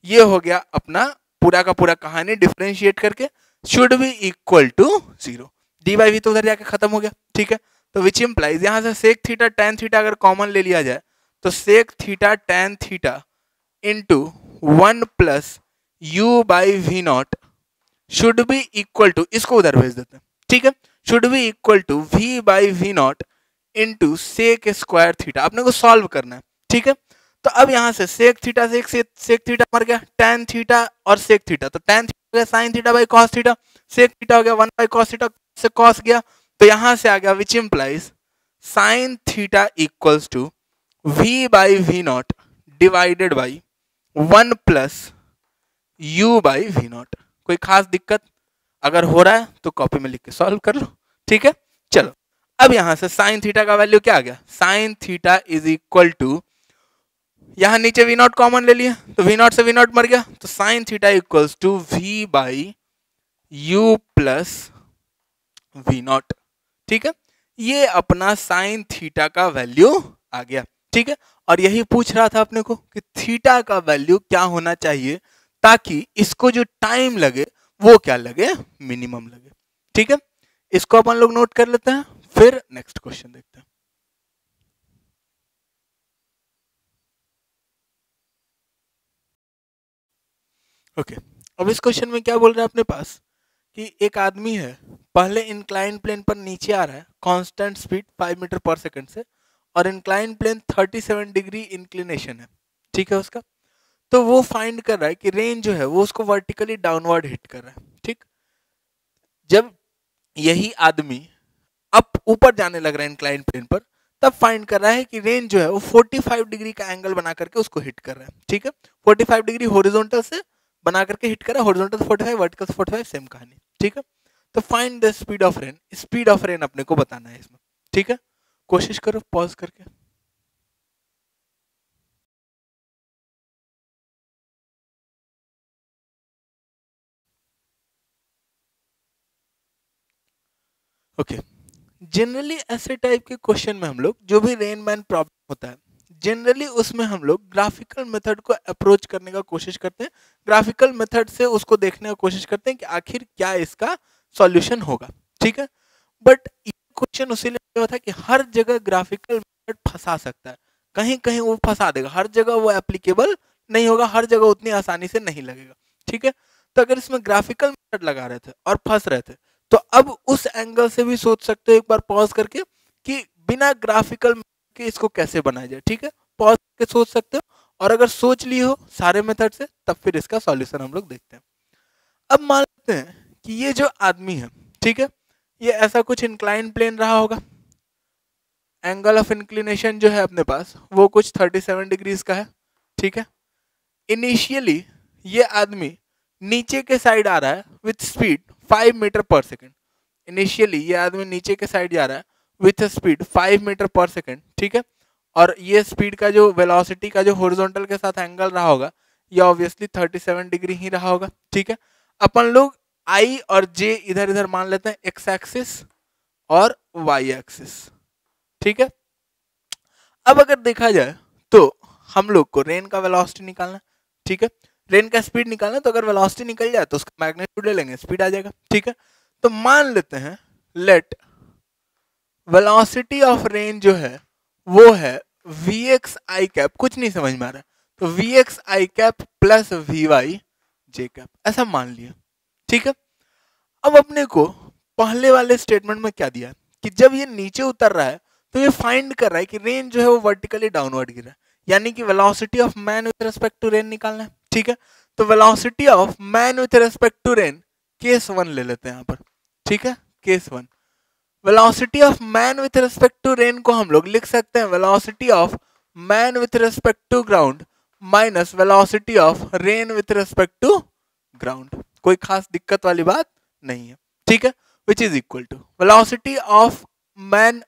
ये हो गया अपना पूरा का पूरा कहानी डिफरेंशिएट करके, should be equal to zero, d by v तो उधर जाके खत्म हो गया, ठीक है, तो विच इम्प्लाइज यहां से सेक थीटा टैन थीटा अगर कॉमन ले लिया जाए तो sec theta tan theta into 1 plus u by v naught should be equal to, इसको उधर भेज देते हैं, ठीक है, should be equal to v by v not into sec square theta, अपने को सॉल्व करना है, ठीक है। तो अब यहां से सेक थीटा से सेक थीटा मर गया, टैन थीटा और सेक थीटा, तो टैन थीटा हो गया sine theta by cos theta, sec theta हो गया 1 बाई कॉस थीटा से कॉस गया, तो यहां से आ गया which implies sine theta equals to v by v naught divided by 1 plus u by v naught, कोई खास दिक्कत, अगर हो रहा है तो कॉपी में लिख के सॉल्व कर लो, ठीक है। चलो अब यहां से साइन थीटा का वैल्यू क्या आ गया, sine theta is equal to, यहां नीचे वी नॉट कॉमन ले लिया तो वी नॉट से वी नॉट मर गया, तो sine theta equals to v by u plus v naught, ठीक है, ये अपना साइन थीटा का वैल्यू आ गया, ठीक है। और यही पूछ रहा था अपने को कि थीटा का वैल्यू क्या होना चाहिए ताकि इसको जो टाइम लगे वो क्या लगे, मिनिमम लगे, ठीक है। इसको अपन लोग नोट कर लेते हैं, फिर नेक्स्ट क्वेश्चन देखते हैं। ओके, अब इस क्वेश्चन में क्या बोल रहा है अपने पास कि एक आदमी है, पहले इंक्लाइन प्लेन पर नीचे आ रहा है कांस्टेंट स्पीड 5 मीटर पर सेकंड से, और इंक्लाइन प्लेन 37 डिग्री इंक्लिनेशन है, ठीक है उसका। तो वो फाइंड कर रहा है कि रेन जो है वो उसको वर्टिकली डाउनवर्ड हिट कर रहा है, ठीक। जब यही आदमी अप ऊपर जाने लग रहा है इंक्लाइन प्लेन पर, तब फाइंड कर रहा है कि रेन जो है वो 45 डिग्री का एंगल बना करके उसको हिट कर रहा है, ठीक है। 45 डिग्री हॉरिजॉन्टल से बना करके हिट कर रहा है, हॉरिजॉन्टल 45, वर्टिकल 45, सेम कहानी, ठीक है। तो find the speed of rain, speed of rain अपने को बताना है इसमें, ठीक है। कोशिश करो पॉज करके। ओके, जनरली ऐसे टाइप के क्वेश्चन में हम लोग जो भी रेन मैन प्रॉब्लम होता है, जनरली उसमें हम लोग ग्राफिकल मेथड को अप्रोच करने का कोशिश करते हैं, ग्राफिकल मेथड से उसको देखने का कोशिश करते हैं कि आखिर क्या इसका सॉल्यूशन होगा, ठीक है। बट ये क्वेश्चन उसीलिए हुआ था कि हर जगह ग्राफिकल मेथड फंसा सकता है, कहीं कहीं वो फंसा देगा, हर जगह वो एप्लीकेबल नहीं होगा, हर जगह उतनी आसानी से नहीं लगेगा, ठीक है। तो अगर इसमें ग्राफिकल मेथड लगा रहे थे और फंस रहे थे, तो अब उस एंगल से भी सोच सकते हो एक बार पॉज करके कि बिना ग्राफिकल के इसको कैसे बनाया जाए, ठीक है। पॉज करके सोच सकते हो, और अगर सोच लिए हो सारे मेथड से, तब फिर इसका सॉल्यूशन हम लोग देखते हैं। अब मान लेते हैं कि ये जो आदमी है, ठीक है, ये ऐसा कुछ इंक्लाइन प्लेन रहा होगा, एंगल ऑफ इंक्लिनेशन जो है अपने पास वो कुछ 37 डिग्रीज का है, ठीक है। इनिशियली ये आदमी नीचे के साइड आ रहा है विथ स्पीड 5 मीटर पर सेकेंड, इनिशियली ये आदमी नीचे के साइड जा रहा है विथ स्पीड 5 मीटर पर सेकेंड, ठीक है। और ये स्पीड का जो वेलोसिटी का जो हॉरिजॉन्टल के साथ एंगल रहा होगा, ये ऑब्वियसली 37 डिग्री ही रहा होगा, ठीक है। अपन लोग आई और जे इधर इधर मान लेते हैं, एक्स एक्सिस और वाई एक्सिस, ठीक है। अब अगर देखा जाए तो हम लोग को रेन का वेलोसिटी निकालना, ठीक है। रेन का स्पीड निकालना, तो अगर वेलोसिटी निकल जाए तो उसका मैग्नीट्यूड ले लेंगे, स्पीड आ जाएगा, ठीक है। तो मान लेते हैं लेट वेलोसिटी ऑफ रेन जो है वो है वी एक्स आई कैप, कुछ नहीं समझ में आ रहा है, तो v x i cap plus v y j cap, ऐसा मान लिया, ठीक है। अब अपने को पहले वाले स्टेटमेंट में क्या दिया कि जब ये नीचे उतर रहा है तो ये फाइंड कर रहा है कि रेन जो है वो वर्टिकली डाउनवर्ड गिर रहा है, यानी कि velocity of man with respect to rain निकालना है, ठीक है। तो velocity of man with respect to rain case 1 ले लेते हैं यहाँ पर, ठीक है। Case 1, velocity of man with respect to rain को हम लोग लिख सकते हैं velocity of man with respect to ground minus velocity of rain with respect to ground, कोई खास दिक्कत वाली बात नहीं है, ठीक है। Which is equal to velocity of man,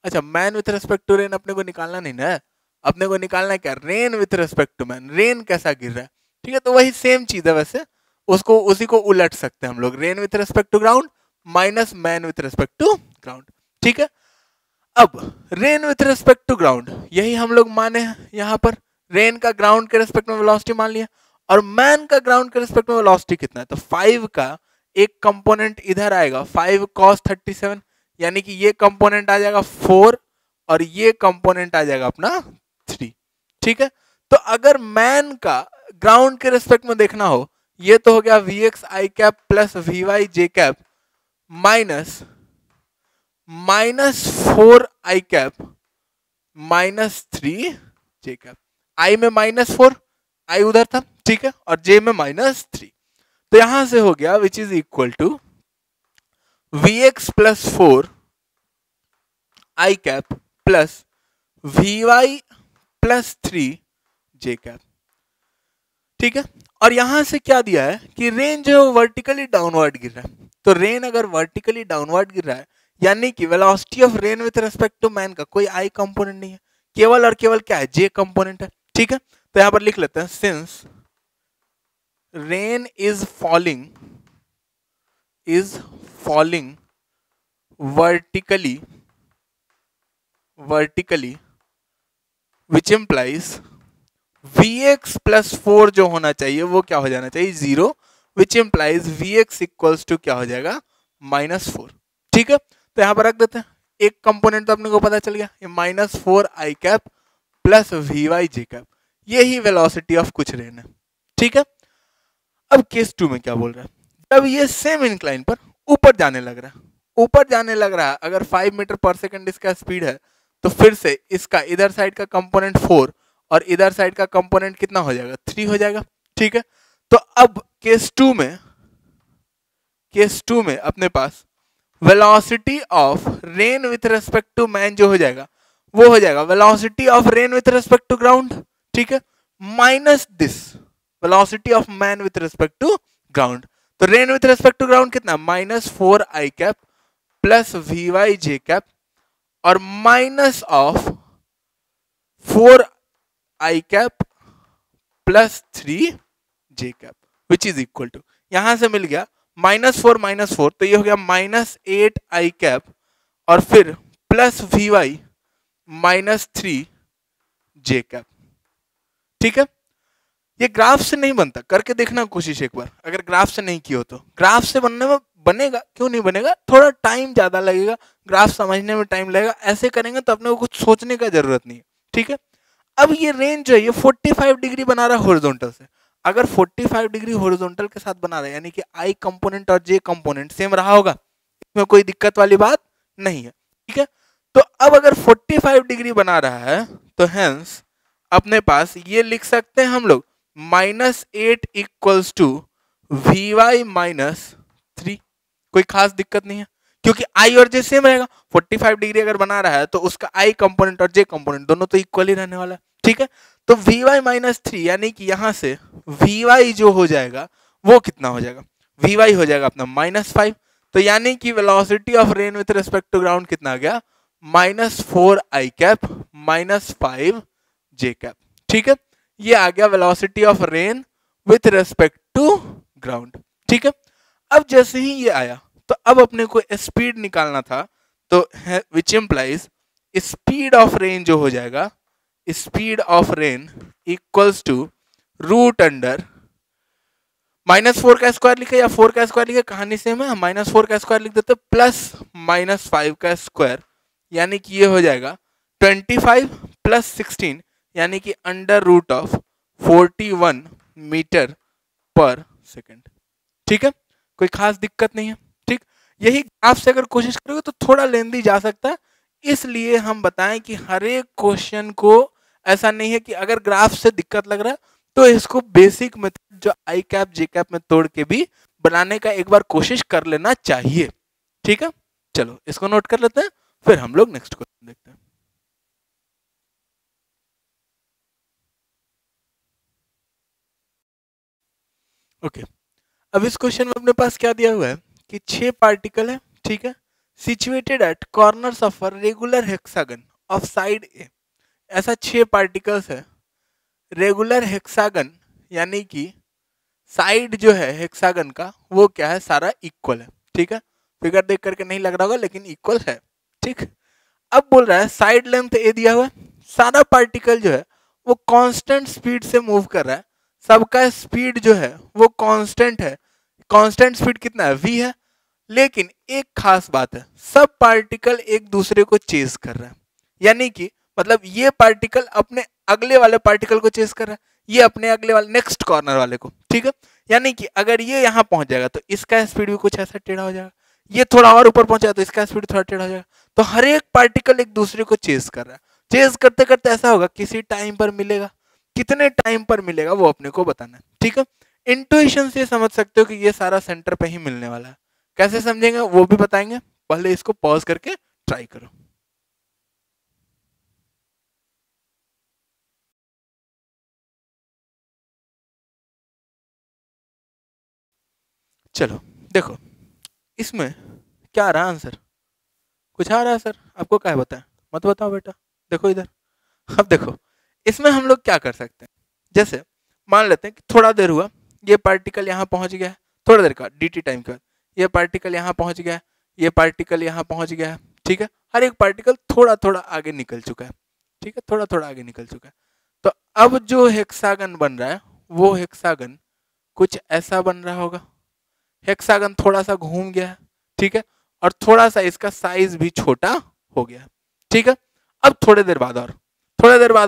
अच्छा man with respect to rain अपने को निकालना नहीं ना, अपने को निकालना है क्या, rain with respect to man, rain कैसा गिर रहा है, ठीक है। तो वही सेम चीज है, वैसे उसको उसी को उलट सकते हैं हम लोग, rain with respect to ground minus man with respect to ground, ठीक है। अब rain with respect to ground यही हम लोग माने हैं यहाँ पर, रेन का ग्राउंड के रिस्पेक्ट में वेलोसिटी मान लिया, और मैन का ग्राउंड के रिस्पेक्ट में वेलोसिटी कितना है, तो 5 का एक कंपोनेंट इधर आएगा 5 cos 37, यानी कि ये कंपोनेंट आ जाएगा 4 और ये कंपोनेंट आ जाएगा अपना 3, ठीक है। तो अगर मैन का ग्राउंड के रिस्पेक्ट में देखना हो, ये तो हो गया v x i cap plus v y j cap minus -4 i cap minus 3 j cap, i में -4, आई उधर था, ठीक है, और जे में -3, तो यहां से हो गया which is equal to v x plus 4 i cap plus v y plus 3 j cap, ठीक है। और यहां से क्या दिया है कि रेन जो है वो वर्टिकली डाउनवर्ड गिर रहा है, तो रेन अगर वर्टिकली डाउनवर्ड गिर रहा है, यानी कि velocity of rain with respect to man का कोई आई कंपोनेंट नहीं है, केवल और केवल क्या है, जे कंपोनेंट है, ठीक है। तो यहां पर लिख लेते हैं since rain is falling vertically which implies Vx plus 4 जो होना चाहिए वो क्या हो जाना चाहिए 0, which implies Vx equals to क्या हो जाएगा -4, ठीक है, तो यहाँ पर रख देते हैं। एक कंपोनेंट तो अपने को पता चल गया, ये -4i कैप प्लस vy(j)कैप, यही वेलोसिटी ऑफ कुछ रेन है। ठीक है, अब केस 2 में क्या बोल रहा है, जब ये सेम इंक्लाइन पर ऊपर जाने लग रहा है, ऊपर जाने लग रहा है, अगर 5 मीटर पर सेकंड इसका स्पीड है, तो फिर से इसका इधर साइड का कंपोनेंट 4 और इधर साइड का कंपोनेंट कितना हो जाएगा, 3 हो जाएगा। ठीक है, तो अब केस 2 में अपने पास velocity of rain with respect to man जो हो जाएगा, वो हो जाएगा velocity of rain with respect to ground. ठीक है, minus this velocity of man with respect to ground. तो rain with respect to ground कितना, -4i कैप प्लस vy(j)कैप और minus of 4i cap plus 3j cap which is equal to, यहां से मिल गया -4 तो ये हो गया -8i कैप और फिर प्लस vy -3j कैप। ठीक है, ये ग्राफ से नहीं बनता, करके देखना कोशिश एक बार, अगर ग्राफ से नहीं किया हो तो। ग्राफ से बनने में बनेगा, क्यों नहीं बनेगा, थोड़ा टाइम ज्यादा लगेगा, ग्राफ समझने में टाइम लगेगा, ऐसे करेंगे तो अपने को कुछ सोचने का जरूरत नहीं है। ठीक है, अब ये रेंज जो है ये 45 डिग्री बना रहा है हॉरिजॉन्टल से, अगर 45 डिग्री हॉरिजॉन्टल के साथ बना रहा है, यानी कि आई कंपोनेंट और जे कंपोनेंट सेम रहा होगा, इसमें कोई दिक्कत वाली बात नहीं है। ठीक है, तो अब अगर 45 डिग्री बना रहा है, तो हेंस अपने पास ये लिख सकते हैं हम लोग -8 इक्वल्स टू vy -3। कोई खास दिक्कत नहीं है, क्योंकि आई और जे सेम रहेगा। 45 डिग्री अगर बना रहा है तो उसका आई कंपोनेंट और जे कंपोनेंट दोनों तो इक्वल ही रहने वाला है। ठीक है, तो vy -3 यानी कि यहां से vy जो हो जाएगा वो कितना हो जाएगा, vy हो जाएगा अपना -5। तो यानी कि velocity of rain with respect to ground कितना आ गया, -4i कैप -5j कैप। ठीक है, ये आ गया velocity of rain with respect to ground. ठीक है, अब जैसे ही ये आया तो अब अपने को स्पीड निकालना था, तो which implies speed of rain जो हो जाएगा, speed of rain equals to √root under -4 का स्क्वायर लिखे या 4 का स्क्वायर लिखे, कहानी सेम है, हम -4 का स्क्वायर लिख देते प्लस -5 का स्क्वायर, यानी कि ये हो जाएगा 25 प्लस 16 यानी कि √41 मीटर पर सेकंड। ठीक है, कोई खास दिक्कत नहीं है। ठीक, यही ग्राफ से अगर कोशिश करोगे तो थोड़ा लेंदी जा सकता है, इसलिए हम बताएं कि हर एक क्वेश्चन को ऐसा नहीं है कि अगर ग्राफ से दिक्कत लग रहा है तो इसको बेसिक मेथड जो आई कैप जे कैप में तोड़ के भी बनाने का एक बार कोशिश कर लेना चाहिए। ठीक है, चलो इसको नोट कर लेते हैं, फिर हम लोग नेक्स्ट क्वेश्चन देखते हैं। ओके, अब इस क्वेश्चन में अपने पास क्या दिया हुआ है कि 6 पार्टिकल है। ठीक है, situated at corners of a regular hexagon of side A. ऐसा 6 पार्टिकल्स है रेगुलर हेक्सागन, यानी कि साइड जो है हेक्सागन का वो क्या है, सारा इक्वल है। ठीक है, फिगर देख करके नहीं लग रहा होगा लेकिन इक्वल है। ठीक, अब बोल रहा है साइड लेंथ ए दिया हुआ है, सारा पार्टिकल जो है वो कांस्टेंट स्पीड से मूव कर रहा है, सबका स्पीड जो है वो कांस्टेंट है। कांस्टेंट स्पीड कितना है, v है। लेकिन एक खास बात है, सब पार्टिकल एक दूसरे को चेस कर रहा है, यानी कि मतलब ये पार्टिकल अपने अगले वाले पार्टिकल को चेस कर रहा है, ये अपने अगले वाले नेक्स्ट कॉर्नर वाले को। ठीक है, यानी कि अगर ये यहाँ पहुंच जाएगा तो इसका स्पीड भी कुछ ऐसा टेढ़ा हो जाएगा, ये थोड़ा और ऊपर पहुंचा तो इसका स्पीड थोड़ा टेढ़ा हो जाएगा। तो हर एक पार्टिकल एक दूसरे को चेस कर रहा है, चेस करते करते ऐसा होगा किसी टाइम पर मिलेगा, कितने टाइम पर मिलेगा वो अपने को बताना है। ठीक है, इंट्यूशन से समझ सकते हो कि ये सारा सेंटर पे ही मिलने वाला है, कैसे समझेंगे वो भी बताएंगे, पहले इसको पॉज करके ट्राई करो। चलो देखो इसमें क्या आ रहा है आंसर, कुछ आ रहा है सर, आपको क्या बताएं, मत बताओ बेटा, देखो इधर। अब देखो इसमें हम लोग क्या कर सकते हैं, जैसे मान लेते हैं कि थोड़ा देर हुआ, ये पार्टिकल यहाँ पहुंच गया है, थोड़ा देर का dt टाइम के बाद ये पार्टिकल यहाँ पहुंच गया है, ये पार्टिकल यहाँ पहुंच गया है। ठीक है, हर एक पार्टिकल थोड़ा थोड़ा आगे निकल चुका है। ठीक है, थोड़ा थोड़ा आगे निकल चुका है। तो अब जो हेक्सागन बन रहा है वो हेक्सागन कुछ ऐसा बन रहा होगा, हेक्सागन थोड़ा सा घूम गया है। ठीक है, और थोड़ा सा इसका साइज भी छोटा हो गया। ठीक है, अब थोड़ी देर बाद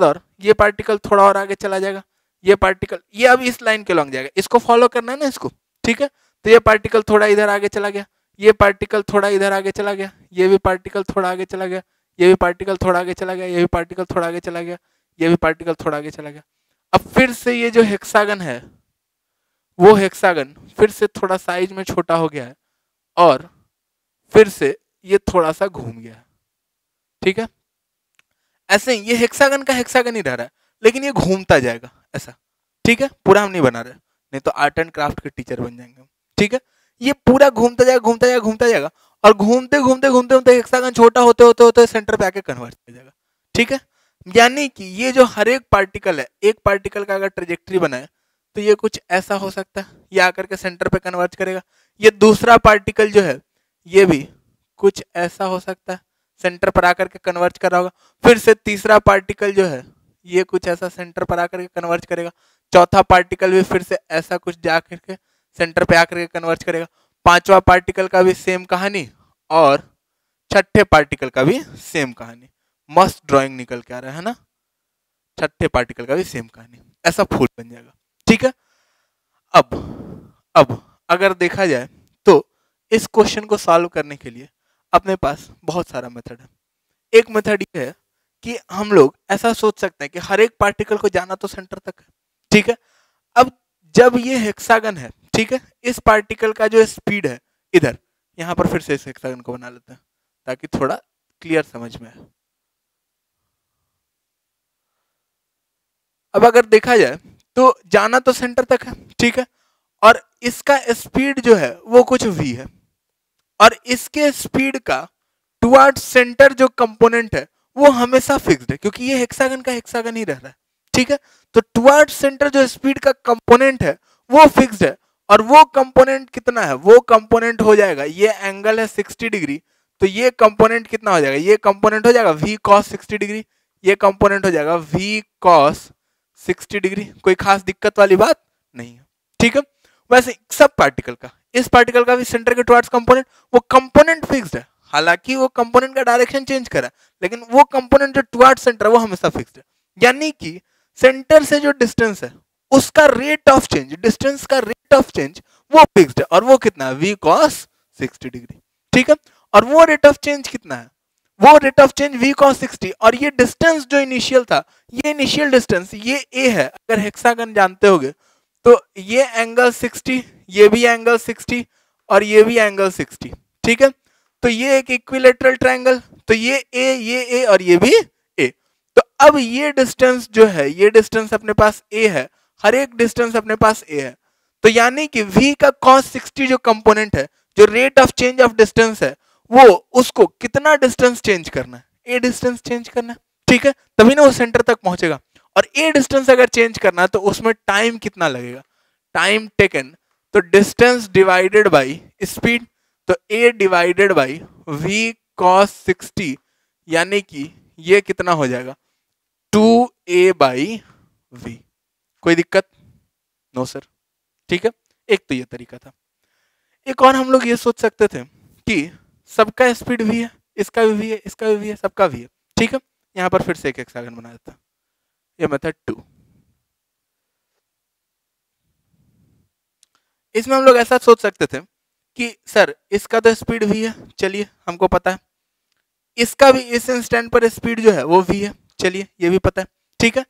और ये पार्टिकल थोड़ा और आगे चला जाएगा, ये पार्टिकल ये अब इस लाइन के लॉन्ग जाएगा, इसको फॉलो करना है ना इसको। ठीक है, तो ये पार्टिकल थोड़ा इधर आगे चला गया, ये पार्टिकल थोड़ा इधर आगे चला गया, ये भी पार्टिकल थोड़ा आगे चला गया, ये भी पार्टिकल थोड़ा आगे चला गया, ये भी पार्टिकल थोड़ा आगे चला गया, ये भी पार्टिकल थोड़ा आगे चला गया। अब फिर से ये जो हेक्सागन है वो हेक्सागन फिर से थोड़ा साइज में छोटा हो गया है और फिर से ये थोड़ा सा घूम गया है। ठीक है, ऐसे ही ये हेक्सागन का हेक्सागन ही रह रहा है, लेकिन ये घूमता जाएगा ऐसा। ठीक है, पूरा हम नहीं बना रहे, नहीं तो आर्ट एंड क्राफ्ट के टीचर बन जाएंगे हम। ठीक है, ये पूरा घूमता जाएगा घूमता जाएगा घूमता जाएगा और घूमते घूमते घूमते घूमते हेक्सागन छोटा होते होते होते सेंटर पे आके कन्वर्ट हो जाएगा। ठीक है, यानी कि ये जो हर एक पार्टिकल है, एक पार्टिकल का अगर ट्रेजेक्ट्री बनाए तो ये कुछ ऐसा हो सकता है, ये आकर के सेंटर पे कन्वर्ट करेगा। ये दूसरा पार्टिकल जो है ये भी कुछ ऐसा हो सकता है, सेंटर पर आकर के कन्वर्ट कर रहा होगा। फिर से तीसरा पार्टिकल जो है ये कुछ ऐसा सेंटर पर आकर के कन्वर्ट करेगा। चौथा पार्टिकल भी फिर से ऐसा कुछ जाकर के सेंटर पे आकर के कन्वर्ट करेगा। पांचवा पार्टिकल का भी सेम कहानी और छठे पार्टिकल का भी सेम कहानी। मस्त ड्राइंग निकल के आ रहा है ना। छठे पार्टिकल का भी सेम कहानी, ऐसा फूल बन जाएगा। ठीक है, अब अगर देखा जाए तो इस क्वेश्चन को सॉल्व करने के लिए अपने पास बहुत सारा मेथड है। एक मेथड ये है कि हम लोग ऐसा सोच सकते हैं कि हर एक पार्टिकल को जाना तो सेंटर तक है। ठीक है, अब जब ये हेक्सागन है, ठीक है, इस पार्टिकल का जो स्पीड है इधर, यहां पर फिर से इस हेक्सागन को बना लेते हैं ताकि थोड़ा क्लियर समझ में आए। अब अगर देखा जाए तो जाना तो सेंटर तक है, ठीक है, और इसका स्पीड जो है वो कुछ v है और इसके स्पीड का टुवर्ड सेंटर जो कंपोनेंट है वो हमेशा फिक्स्ड है क्योंकि ये हेक्सागन का हेक्सागन ही रह रहा है। ठीक है, तो टुवर्ड सेंटर जो स्पीड का कंपोनेंट है वो फिक्स्ड है और वो कंपोनेंट कितना है, वो कंपोनेंट हो जाएगा, ये एंगल है 60 डिग्री, तो ये कंपोनेंट कितना हो जाएगा, ये कंपोनेंट हो जाएगा v cos 60 डिग्री, ये कंपोनेंट हो जाएगा v cos 60 डिग्री। कोई खास दिक्कत वाली बात नहीं है। ठीक है, वैसे सब पार्टिकल का, इस पार्टिकल का भी सेंटर के टुवर्ड्स कंपोनेंट, वो कंपोनेंट फिक्स्ड है, हालांकि वो कंपोनेंट का डायरेक्शन चेंज करा लेकिन वो कंपोनेंट जो टुवर्ड्स सेंटर वो हमेशा फिक्स्ड है। यानी कि सेंटर से जो डिस्टेंस है उसका रेट ऑफ चेंज, डिस्टेंस का रेट ऑफ चेंज वो फिक्स्ड है और वो कितना है, v cos 60 डिग्री। ठीक है, और वो रेट ऑफ चेंज कितना है, वो rate of change v cos 60 और ये डिस्टेंस जो इनिशियल था, ये इनिशियल डिस्टेंस ये a है। अगर हेक्सागन जानते होगे तो ये एंगल 60, ये भी एंगल 60 और ये भी एंगल 60। ठीक है, तो ये एक इक्विलेटरल ट्रायंगल, तो ये a और ये भी a। तो अब ये डिस्टेंस जो है, ये डिस्टेंस अपने पास a है, हर एक डिस्टेंस अपने पास a है, तो यानी कि v का cos 60 जो कंपोनेंट है, जो rate of change of distance है, वो उसको कितना डिस्टेंस चेंज करना है, a डिस्टेंस चेंज करना है। ठीक है, तभी ना वो सेंटर तक पहुंचेगा और a डिस्टेंस अगर चेंज करना है तो उसमें टाइम कितना लगेगा, टाइम टेकन, तो डिस्टेंस डिवाइडेड बाई स्पीड, तो a divided by v cos 60, यानी कि ये कितना हो जाएगा 2a बाई v। कोई दिक्कत? No sir. ठीक है, एक तो ये तरीका था। एक और हम लोग ये सोच सकते थे कि सबका स्पीड v है, इसका भी v है, इसका भी v है, सबका v है। ठीक है, यहां पर फिर से एक हेक्सागन बना देता, ये मेथड 2। इसमें हम लोग ऐसा सोच सकते थे कि सर इसका तो स्पीड v है, चलिए हमको पता है, इसका भी इस इंस्टेंट पर स्पीड जो है वो v है, चलिए ये भी पता है। ठीक है,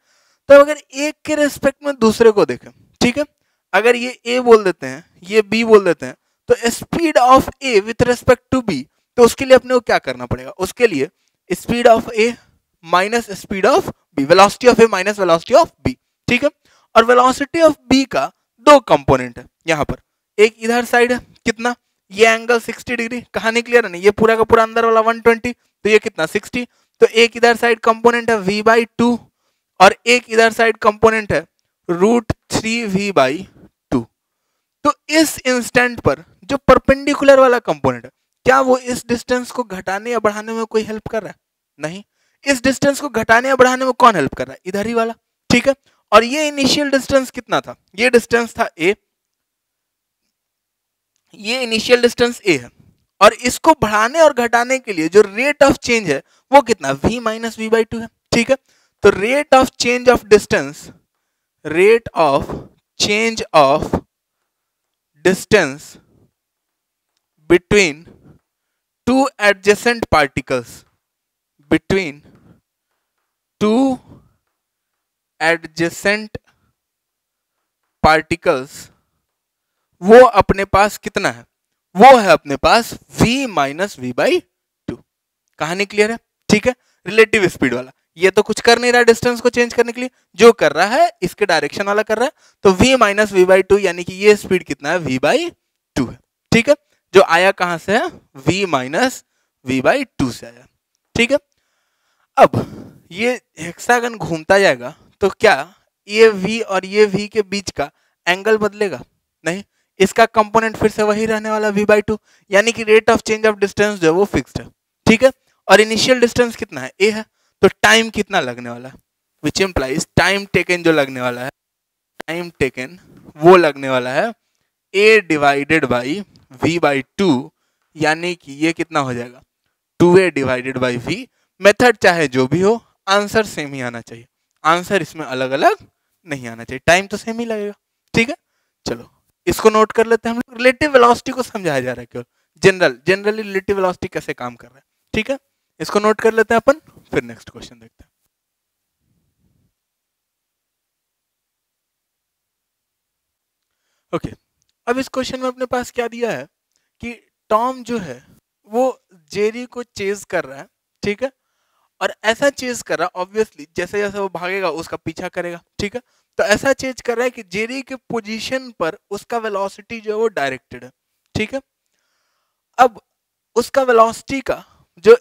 तो अगर एक के रेस्पेक्ट में दूसरे को देखें, ठीक है, अगर ये a बोल देते हैं, ये b बोल देते हैं, तो speed of a with respect to b, तो उसके लिए अपने को क्या करना पड़ेगा, उसके लिए speed of a minus speed of b, velocity of a minus velocity of b। ठीक है, और वेलोसिटी ऑफ b का दो कंपोनेंट है यहाँ पर, एक इधर साइड है कितना, ये एंगल 60 डिग्री, कहानी क्लियर है ना, ये पूरा का पूरा अंदर वाला 120, तो ये कितना 60, तो एक इधर साइड कंपोनेंट है v/2 और एक इधर साइड कंपोनेंट है √3v/2। तो इस इंस्टेंट पर जो परपेंडिकुलर वाला कंपोनेंट है, क्या वो इस डिस्टेंस को घटाने या बढ़ाने में कोई हेल्प कर रहा है? नहीं। इस डिस्टेंस को घटाने या बढ़ाने में कौन हेल्प कर रहा है? इधर ही वाला। ठीक है, और ये इनिशियल डिस्टेंस कितना था, ये डिस्टेंस था a, ये इनिशियल डिस्टेंस a है और इसको बढ़ाने और घटाने के लिए जो रेट ऑफ चेंज है वो कितना v minus v by two है, ठीक है। तो rate of change of distance, rate of change of distance between two adjacent particles, between two adjacent particles, वो अपने पास कितना है, वो है अपने पास v minus v by two. कहानी क्लियर है, ठीक है। रिलेटिव स्पीड वाला ये तो कुछ कर नहीं रहा डिस्टेंस को चेंज करने के लिए, जो कर रहा है इसके डायरेक्शन वाला कर रहा है, तो v minus v by two यानी कि ये स्पीड कितना है, v बाई टू है, ठीक है। जो आया कहां से है, v minus v by two से आया, ठीक है। अब ये हेक्सागन घूमता जाएगा तो क्या ये v और ये v के बीच का एंगल बदलेगा, नहीं, इसका कंपोनेंट फिर से वही रहने वाला v बाई टू, यानी कि rate of change of distance जो है वो फिक्स्ड है, ठीक है। और इनिशियल डिस्टेंस कितना है, a है, तो टाइम कितना लगने वाला है, विच इम्प्लाइज टाइम टेकन जो लगने वाला है, टाइम टेकन वो लगने वाला है a divided by v by two, यानी कि ये कितना हो जाएगा 2a divided by v। Method चाहे जो भी हो, आंसर सेम ही आना चाहिए, आंसर इसमें अलग अलग नहीं आना चाहिए, टाइम तो सेम ही लगेगा, ठीक है। चलो इसको नोट कर लेते हैं हम लोग। रिलेटिव वेलोसिटी को समझाया जा रहा है केवल, जनरली रिलेटिव वेलोसिटी कैसे काम कर रहा है, ठीक है। इसको नोट कर लेते हैं अपन, फिर नेक्स्ट क्वेश्चन देखते हैं। ओके अब इस क्वेश्चन में अपने पास क्या दिया है कि टॉम जो है वो जेरी को चेज कर रहा है, ठीक है। और ऐसा चेज कर रहा है ऑब्वियसली जैसे जैसे वो भागेगा उसका पीछा करेगा, ठीक है। तो ऐसा चेज कर रहा है कि जेरी के पोजीशन पर उसका वेलोसिटी जो है वो डायरेक्टेड है, ठीक है। अब उसका वेलोसिटी का जो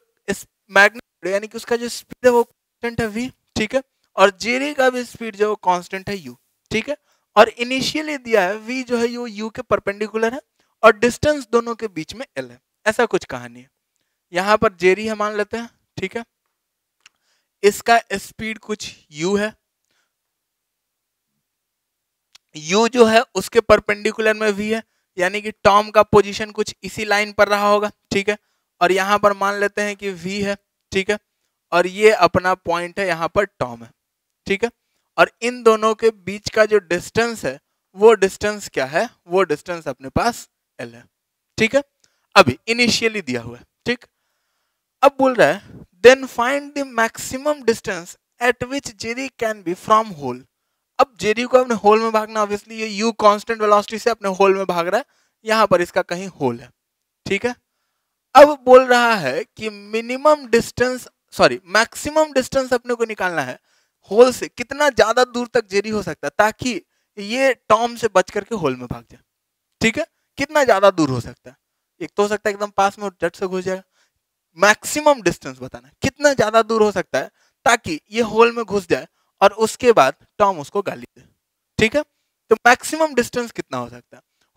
मैग्नीट्यूड यानी कि उसका जो स्पीड है वो कांस्टेंट है v, ठीक है। और जेरी का भी स्पीड जो है वो कांस्टेंट है u, ठीक है। और इनिशियली दिया है v जो है वो u के परपेंडिकुलर है और डिस्टेंस दोनों के बीच में l है, ऐसा कुछ कहानी है। यहां पर जेरी है मान लेते हैं, ठीक है। इसका स्पीड कुछ u है, u जो है उसके परपेंडिकुलर में v है, यानी कि टॉम का पोजीशन कुछ इसी लाइन पर रहा होगा, ठीक है। और यहां पर मान लेते हैं कि v है, ठीक है। और ये अपना पॉइंट है, यहां पर टॉम है, ठीक है। और इन दोनों के बीच का जो डिस्टेंस है वो डिस्टेंस क्या है, वो डिस्टेंस अपने पास l है, ठीक है। अभी इनिशियली दिया हुआ है, ठीक। अब बोल रहा है then find the maximum distance at which Jerry can be from hole. अब जेरी को अपने होल में भागना, ऑब्वियसली ये u कांस्टेंट वेलोसिटी से अपने होल में भाग रहा है, यहां पर इसका कहीं होल है, ठीक है। अब बोल रहा है कि मिनिमम डिस्टेंस मैक्सिमम डिस्टेंस अपने को निकालना है होल से, कितना ज्यादा दूर तक जेरी हो सकता है ताकि ये टॉम से बच करके होल में भाग जाए, ठीक है। कितना ज्यादा दूर हो सकता है, एक तो हो सकता है एकदम पास में झट से घुस जाएगा, मैक्सिमम डिस्टेंस बताना है कितना ज्यादा दूर हो सकता है ताकि ये होल में घुस जाए और उसके बाद टॉम उसको गाली दे, ठीक है। तो मैक्सिमम डिस्टेंस कितना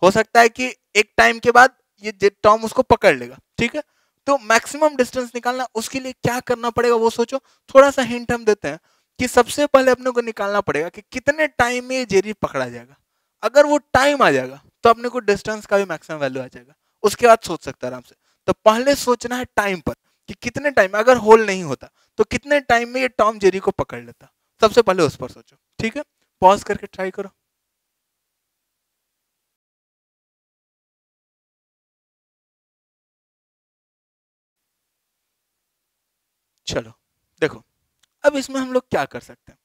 हो सकता है कि एक टाइम के बाद ये टॉम उसको पकड़ लेगा, ठीक है। तो मैक्सिमम डिस्टेंस निकालना, उसके लिए क्या करना पड़ेगा वो सोचो। थोड़ा सा हिंट हम देते हैं कि सबसे पहले अपने को निकालना पड़ेगा कि कितने टाइम में ये जेरी पकड़ा जाएगा। अगर वो टाइम आ जाएगा तो अपने को डिस्टेंस का भी मैक्सिमम वैल्यू आ जाएगा, उसके बाद सोच सकता है आराम से। तो पहले सोचना है टाइम पर कि कितने टाइम, अगर होल नहीं होता तो कितने टाइम में ये टॉम जेरी को पकड़ लेता, सबसे पहले उस पर सोचो, ठीक है। पॉज करके ट्राई करो। चलो देखो अब इसमें हम लोग क्या कर सकते हैं,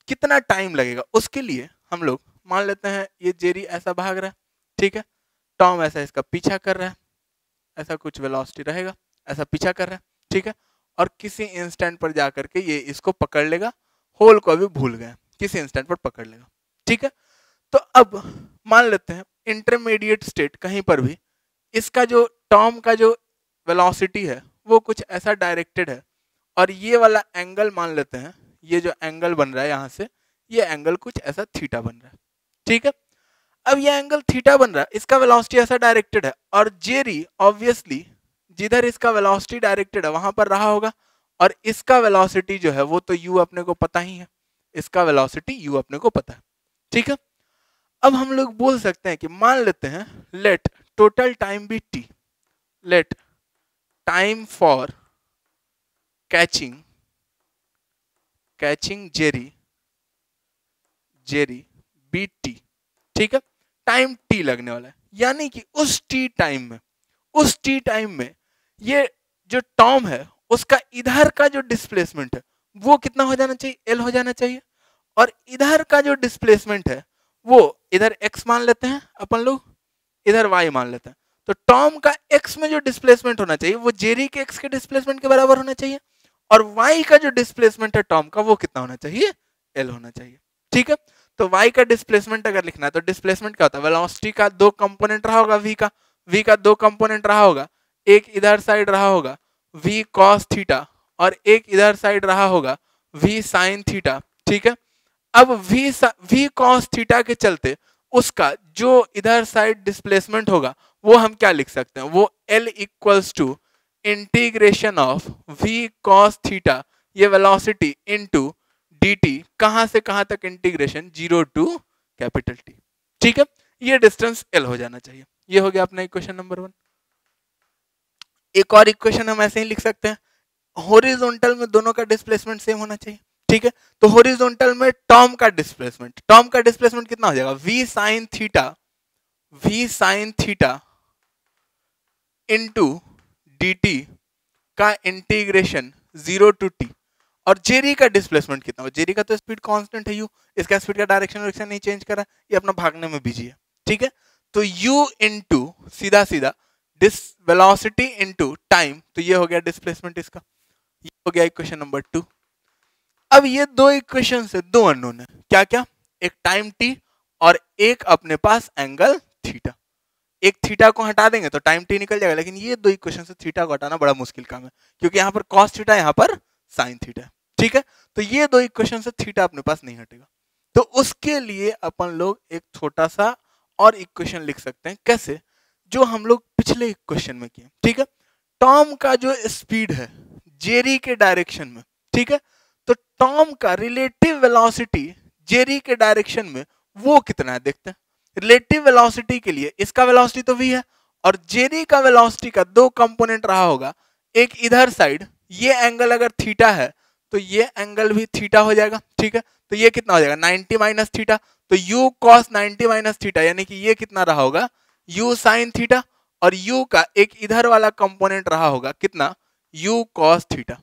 कितना टाइम लगेगा उसके लिए हम लोग मान लेते हैं ये जेरी ऐसा भाग रहा है, ठीक है। टॉम ऐसा इसका पीछा कर रहा है, ऐसा कुछ वेलोसिटी रहेगा, ऐसा पीछा कर रहा है, ठीक है। और किसी इंस्टेंट पर जाकर के ये इसको पकड़ लेगा, होल को अभी भूल गए, किसी इंस्टेंट पर पकड़ लेगा, ठीक है। तो अब मान लेते हैं इंटरमीडिएट स्टेट कहीं पर भी इसका जो टॉम का जो वेलोसिटी है वो कुछ ऐसा डायरेक्टेड है और ये वाला एंगल मान लेते हैं, ये जो एंगल बन रहा है यहाँ से, ये एंगल कुछ ऐसा थीटा बन रहा है, ठीक है। अब ये एंगल थीटा बन रहा है, इसका वेलोसिटी ऐसा डायरेक्टेड है और जेरी ऑब्वियसली जिधर इसका वेलोसिटी डायरेक्टेड है वहां पर रहा होगा और इसका वेलोसिटी जो है वो तो u अपने को पता ही है, इसका वेलोसिटी u अपने को पता है, ठीक है। अब हम लोग बोल सकते हैं कि मान लेते हैं let total time be t, let time for catching Jerry be t. ठीक है, टाइम टी लगने वाला है, यानी कि उस टी टाइम में ये जो टॉम है उसका इधर का जो डिस्प्लेसमेंट है वो कितना हो जाना चाहिए, एल हो जाना चाहिए, और इधर का जो डिस्प्लेसमेंट है वो इधर एक्स मान लेते हैं अपन लोग, इधर वाई मान लेते हैं। तो टॉम का एक्स में जो डिस्प्लेसमेंट होना चाहिए वो जेरी के एक्स के डिस्प्लेसमेंट के बराबर होना चाहिए, और वाई का जो डिस्प्लेसमेंट है टॉम का वो कितना होना चाहिए, एल होना चाहिए। ठीक है, तो y का डिस्प्लेसमेंट अगर लिखना है तो डिस्प्लेसमेंट क्या होता है, वेलोसिटी का दो कंपोनेंट रहा होगा, v का दो कंपोनेंट रहा होगा, एक इधर साइड रहा होगा v cos थीटा और एक इधर साइड रहा होगा v sin थीटा। ठीक है, अब v cos थीटा के चलते उसका जो इधर साइड डिस्प्लेसमेंट होगा वो हम क्या लिख सकते हैं, वो L equals to integration of v cos theta, ये वेलोसिटी इनटू dt, कहां से कहां तक इंटीग्रेशन, 0 टू कैपिटल T। ठीक है, ये डिस्टेंस L हो जाना चाहिए। ये हो गया अपना इक्वेशन नंबर 1। एक और इक्वेशन हम ऐसे ही लिख सकते हैं, हॉरिजॉन्टल में दोनों का डिस्प्लेसमेंट सेम होना चाहिए। ठीक है, तो हॉरिजॉन्टल में टॉम का डिस्प्लेसमेंट कितना हो जाएगा, v sin theta into dt का इंटीग्रेशन 0 टू t, और जेरी का डिस्प्लेसमेंट कितना हो, जेरी का तो स्पीड कांस्टेंट है u, इसका स्पीड का डायरेक्शन नहीं चेंज करा, ये अपना भागने में बिजी है। ठीक है, तो u इनटू सीधा सीधा दिस वेलोसिटी इनटू टाइम, तो ये हो गया डिस्प्लेसमेंट इसका, ये हो गया इक्वेशन नंबर 2। अब ये दो इक्वेशन से दो अननोन है, क्या क्या, एक टाइम t और एक अपने पास एंगल थीटा। एक थीटा को हटा देंगे तो टाइम टी निकल जाएगा, लेकिन ये दो इक्वेशन से थीटा को हटाना बड़ा मुश्किल काम है, क्योंकि यहाँ पर कॉस थीटा, यहाँ पर साइन थीटा। ठीक है, तो ये दो इक्वेशन से थीटा अपने पास नहीं हटेगा, तो उसके लिए अपन लोग एक छोटा सा और इक्वेशन लिख सकते हैं, कैसे, जो हम लोग पिछले इक्वेशन में किए। ठीक है, टॉम का जो स्पीड है जेरी के डायरेक्शन में, ठीक है, तो टॉम का रिलेटिव वेलोसिटी जेरी के डायरेक्शन में वो कितना है देखते हैं। रिलेटिव वेलोसिटी के लिए इसका वेलोसिटी तो v है, और जेरी का वेलोसिटी का दो कंपोनेंट रहा होगा, एक इधर साइड, ये एंगल अगर थीटा है तो ये एंगल भी थीटा हो जाएगा। ठीक है, तो ये कितना हो जाएगा 90 माइनस थीटा, तो u cos 90 माइनस थीटा, यानी कि ये कितना रहा होगा u sin थीटा, और u का एक इधर वाला कंपोनेंट रहा होगा कितना, u cos थीटा।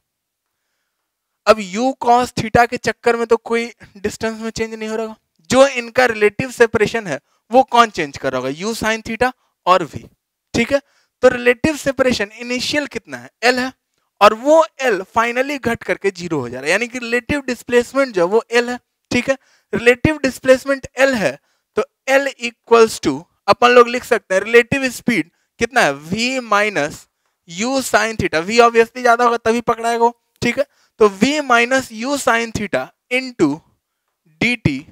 अब u cos थीटा के चक्कर में तो कोई डिस्टेंस में चेंज नहीं हो रहा, जो इनका रिलेटिव सेपरेशन है वो कौन चेंज कर रहा होगा, u sin थीटा और v। ठीक है, तो रिलेटिव सेपरेशन इनिशियल कितना है, l है, और वो l फाइनली घट करके 0 हो जा रहा है, यानी कि रिलेटिव डिस्प्लेसमेंट जो वो l है। ठीक है, रिलेटिव डिस्प्लेसमेंट l है, तो l इक्वल्स टू अपन लोग लिख सकते हैं रिलेटिव स्पीड कितना है, v minus u sine theta, v obviously ज्यादा होगा तभी पकड़ाएगा वो। ठीक है, तो v minus u sign theta into dt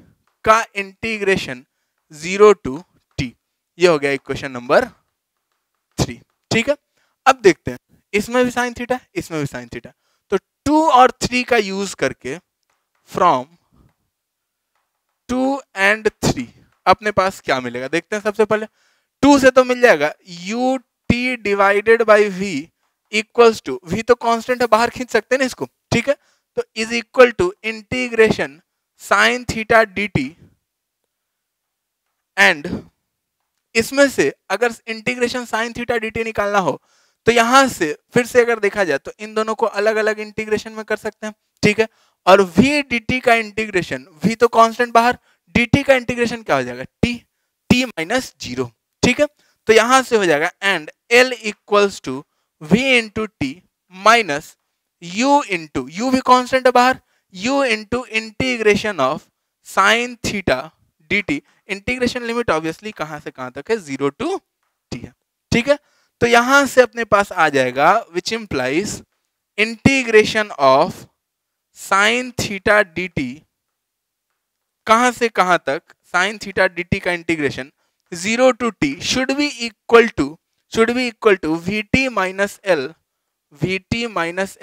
का इंटीग्रेशन 0 टू t, ये हो गया इक्वेशन नंबर 3। ठीक है, अब देखते हैं, इसमें भी साइन थीटा, इसमें भी साइन थीटा, तो 2 और 3 का यूज करके फ्रॉम 2 एंड 3 अपने पास क्या मिलेगा देखते हैं। सबसे पहले 2 से तो मिल जाएगा u t divided by v equals to, v तो कांस्टेंट है बाहर खींच सकते हैं ना इसको। ठीक है, तो is equal to integration sine theta dt, and इसमें से अगर इंटीग्रेशन साइन थीटा dt निकालना हो तो यहां से फिर से अगर देखा जाए तो इन दोनों को अलग अलग इंटीग्रेशन में कर सकते हैं। ठीक है, और v dt का इंटीग्रेशन, v तो कांस्टेंट बाहर, dt का इंटीग्रेशन क्या हो जाएगा t माइनस 0। ठीक है, तो यहां से हो जाएगा and l equals to v into t minus u into, u भी कांस्टेंट है बाहर, u into integration of sine theta dt, integration limit obviously कहां से कहां तक है, 0 टू t है। ठीक है, तो यहां से अपने पास आ जाएगा which implies integration of sine theta dt, कहां से कहां तक, साइन थीटा dt का इंटीग्रेशन 0 to t should be equal to vt minus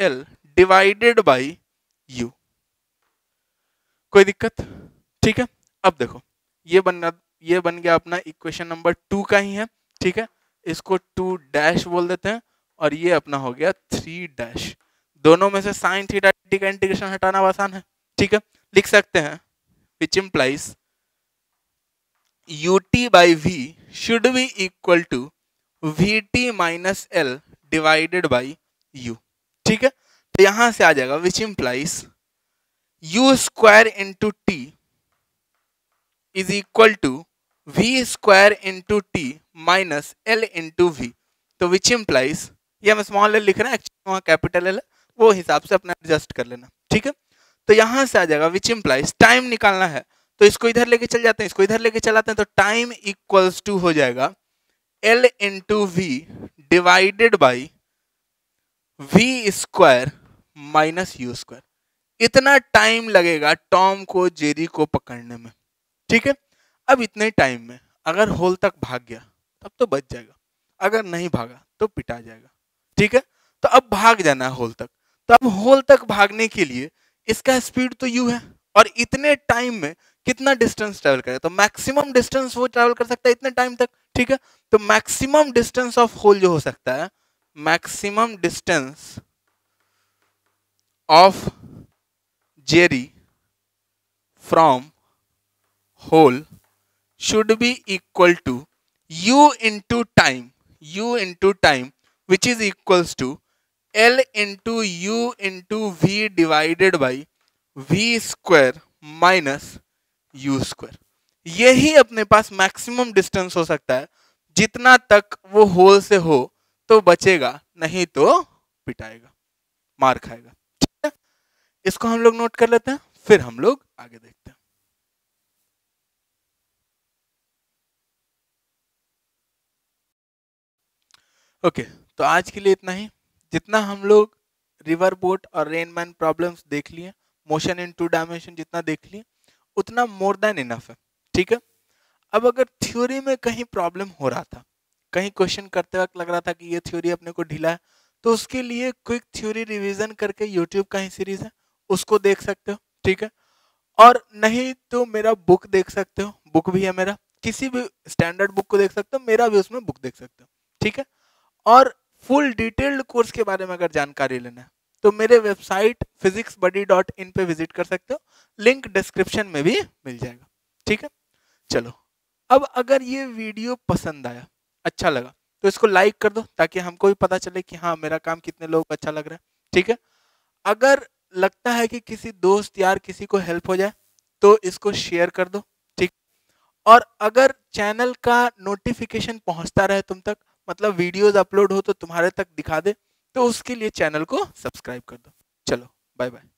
l divided by u। कोई दिक्कत? ठीक है, अब देखो ये बन गया अपना इक्वेशन नंबर 2 का ही है। ठीक है, इसको 2 डैश बोल देते हैं और ये अपना हो गया 3 डैश। दोनों में से साइन थीटा डी का इंटीग्रेशन हटाना आसान है, ठीक है। लिख सकते हैं which implies ut by v should be equal to vt minus l divided by u, ठीक है। तो यहां से आ जाएगा which implies u square into t is equal to v square into t minus l into v. तो which implies, ये हम स्मॉल एल लिख रहे हैं, एक्चुअली वहां कैपिटल एल है, वो हिसाब से अपना एडजस्ट कर लेना, ठीक है। तो यहां से आ जाएगा विच इम्प्लाइज टाइम निकालना है तो इसको इधर लेके चल जाते हैं, इसको इधर लेके चलाते हैं, तो टाइम इक्वल्स टू हो जाएगा L into v divided by v square minus u square. इतना टाइम लगेगा टॉम को जेरी को पकड़ने में, ठीक है। अब इतने टाइम में अगर होल तक भाग गया तब तो बच जाएगा, अगर नहीं भागा तो पिटा जाएगा, ठीक है। तो अब भाग जाना है होल तक, तो अब होल तक भागने के लिए इसका स्पीड तो u है और इतने टाइम में कितना डिस्टेंस ट्रेवल करेगा, तो मैक्सिमम डिस्टेंस वो ट्रेवल कर सकता है इतने टाइम तक, ठीक है। तो मैक्सिमम डिस्टेंस ऑफ होल जो हो सकता है, maximum distance of Jerry from hole should be equal to u into time which is equals to L into u into v divided by v square minus u square। यही अपने पास maximum distance हो सकता है, जितना तक वो whole से हो तो बचेगा, नहीं तो पिटाएगा, मार खाएगा, ठीक है। इसको हम लोग नोट कर लेते हैं, फिर हम लोग आगे देखते हैं। ओके तो आज के लिए इतना ही। जितना हम लोग रिवर बोट और रेनमैन प्रॉब्लम्स देख लिए, मोशन इन 2 डायमेंशन जितना देख लिए, उतना मोर देन इनफ है, ठीक है। अब अगर थ्योरी में कहीं प्रॉब्लम हो रहा था, कहीं क्वेश्चन करते वक्त लग रहा था कि ये थ्योरी अपने को ढीला है, तो उसके लिए क्विक थ्योरी रिवीजन करके यूट्यूब का ही सीरीज है, उसको देख सकते हो, ठीक है। और नहीं तो मेरा बुक देख सकते हो, बुक भी है मेरा, किसी भी स्टैंडर्ड बुक को देख सकते हो, मेरा भी उसमें बुक देख सकते हो, ठीक है। और फुल डिटेल्ड कोर्स के बारे में अगर जानकारी लेना है तो मेरे वेबसाइट physicsbuddy.in पे विजिट कर सकते हो, लिंक डिस्क्रिप्शन में भी मिल जाएगा, ठीक है। चलो अब अगर ये वीडियो पसंद आया, अच्छा लगा, तो इसको लाइक कर दो ताकि हमको भी पता चले कि हाँ मेरा काम कितने लोगों को अच्छा लग रहा है, ठीक है। अगर लगता है कि किसी दोस्त यार किसी को हेल्प हो जाए तो इसको शेयर कर दो, ठीक। और अगर चैनल का नोटिफिकेशन पहुंचता रहे तुम तक, मतलब वीडियोस अपलोड हो तो तुम्हारे तक दिखा दे, तो उसके लिए चैनल को सब्सक्राइब कर दो। चलो बाय बाय।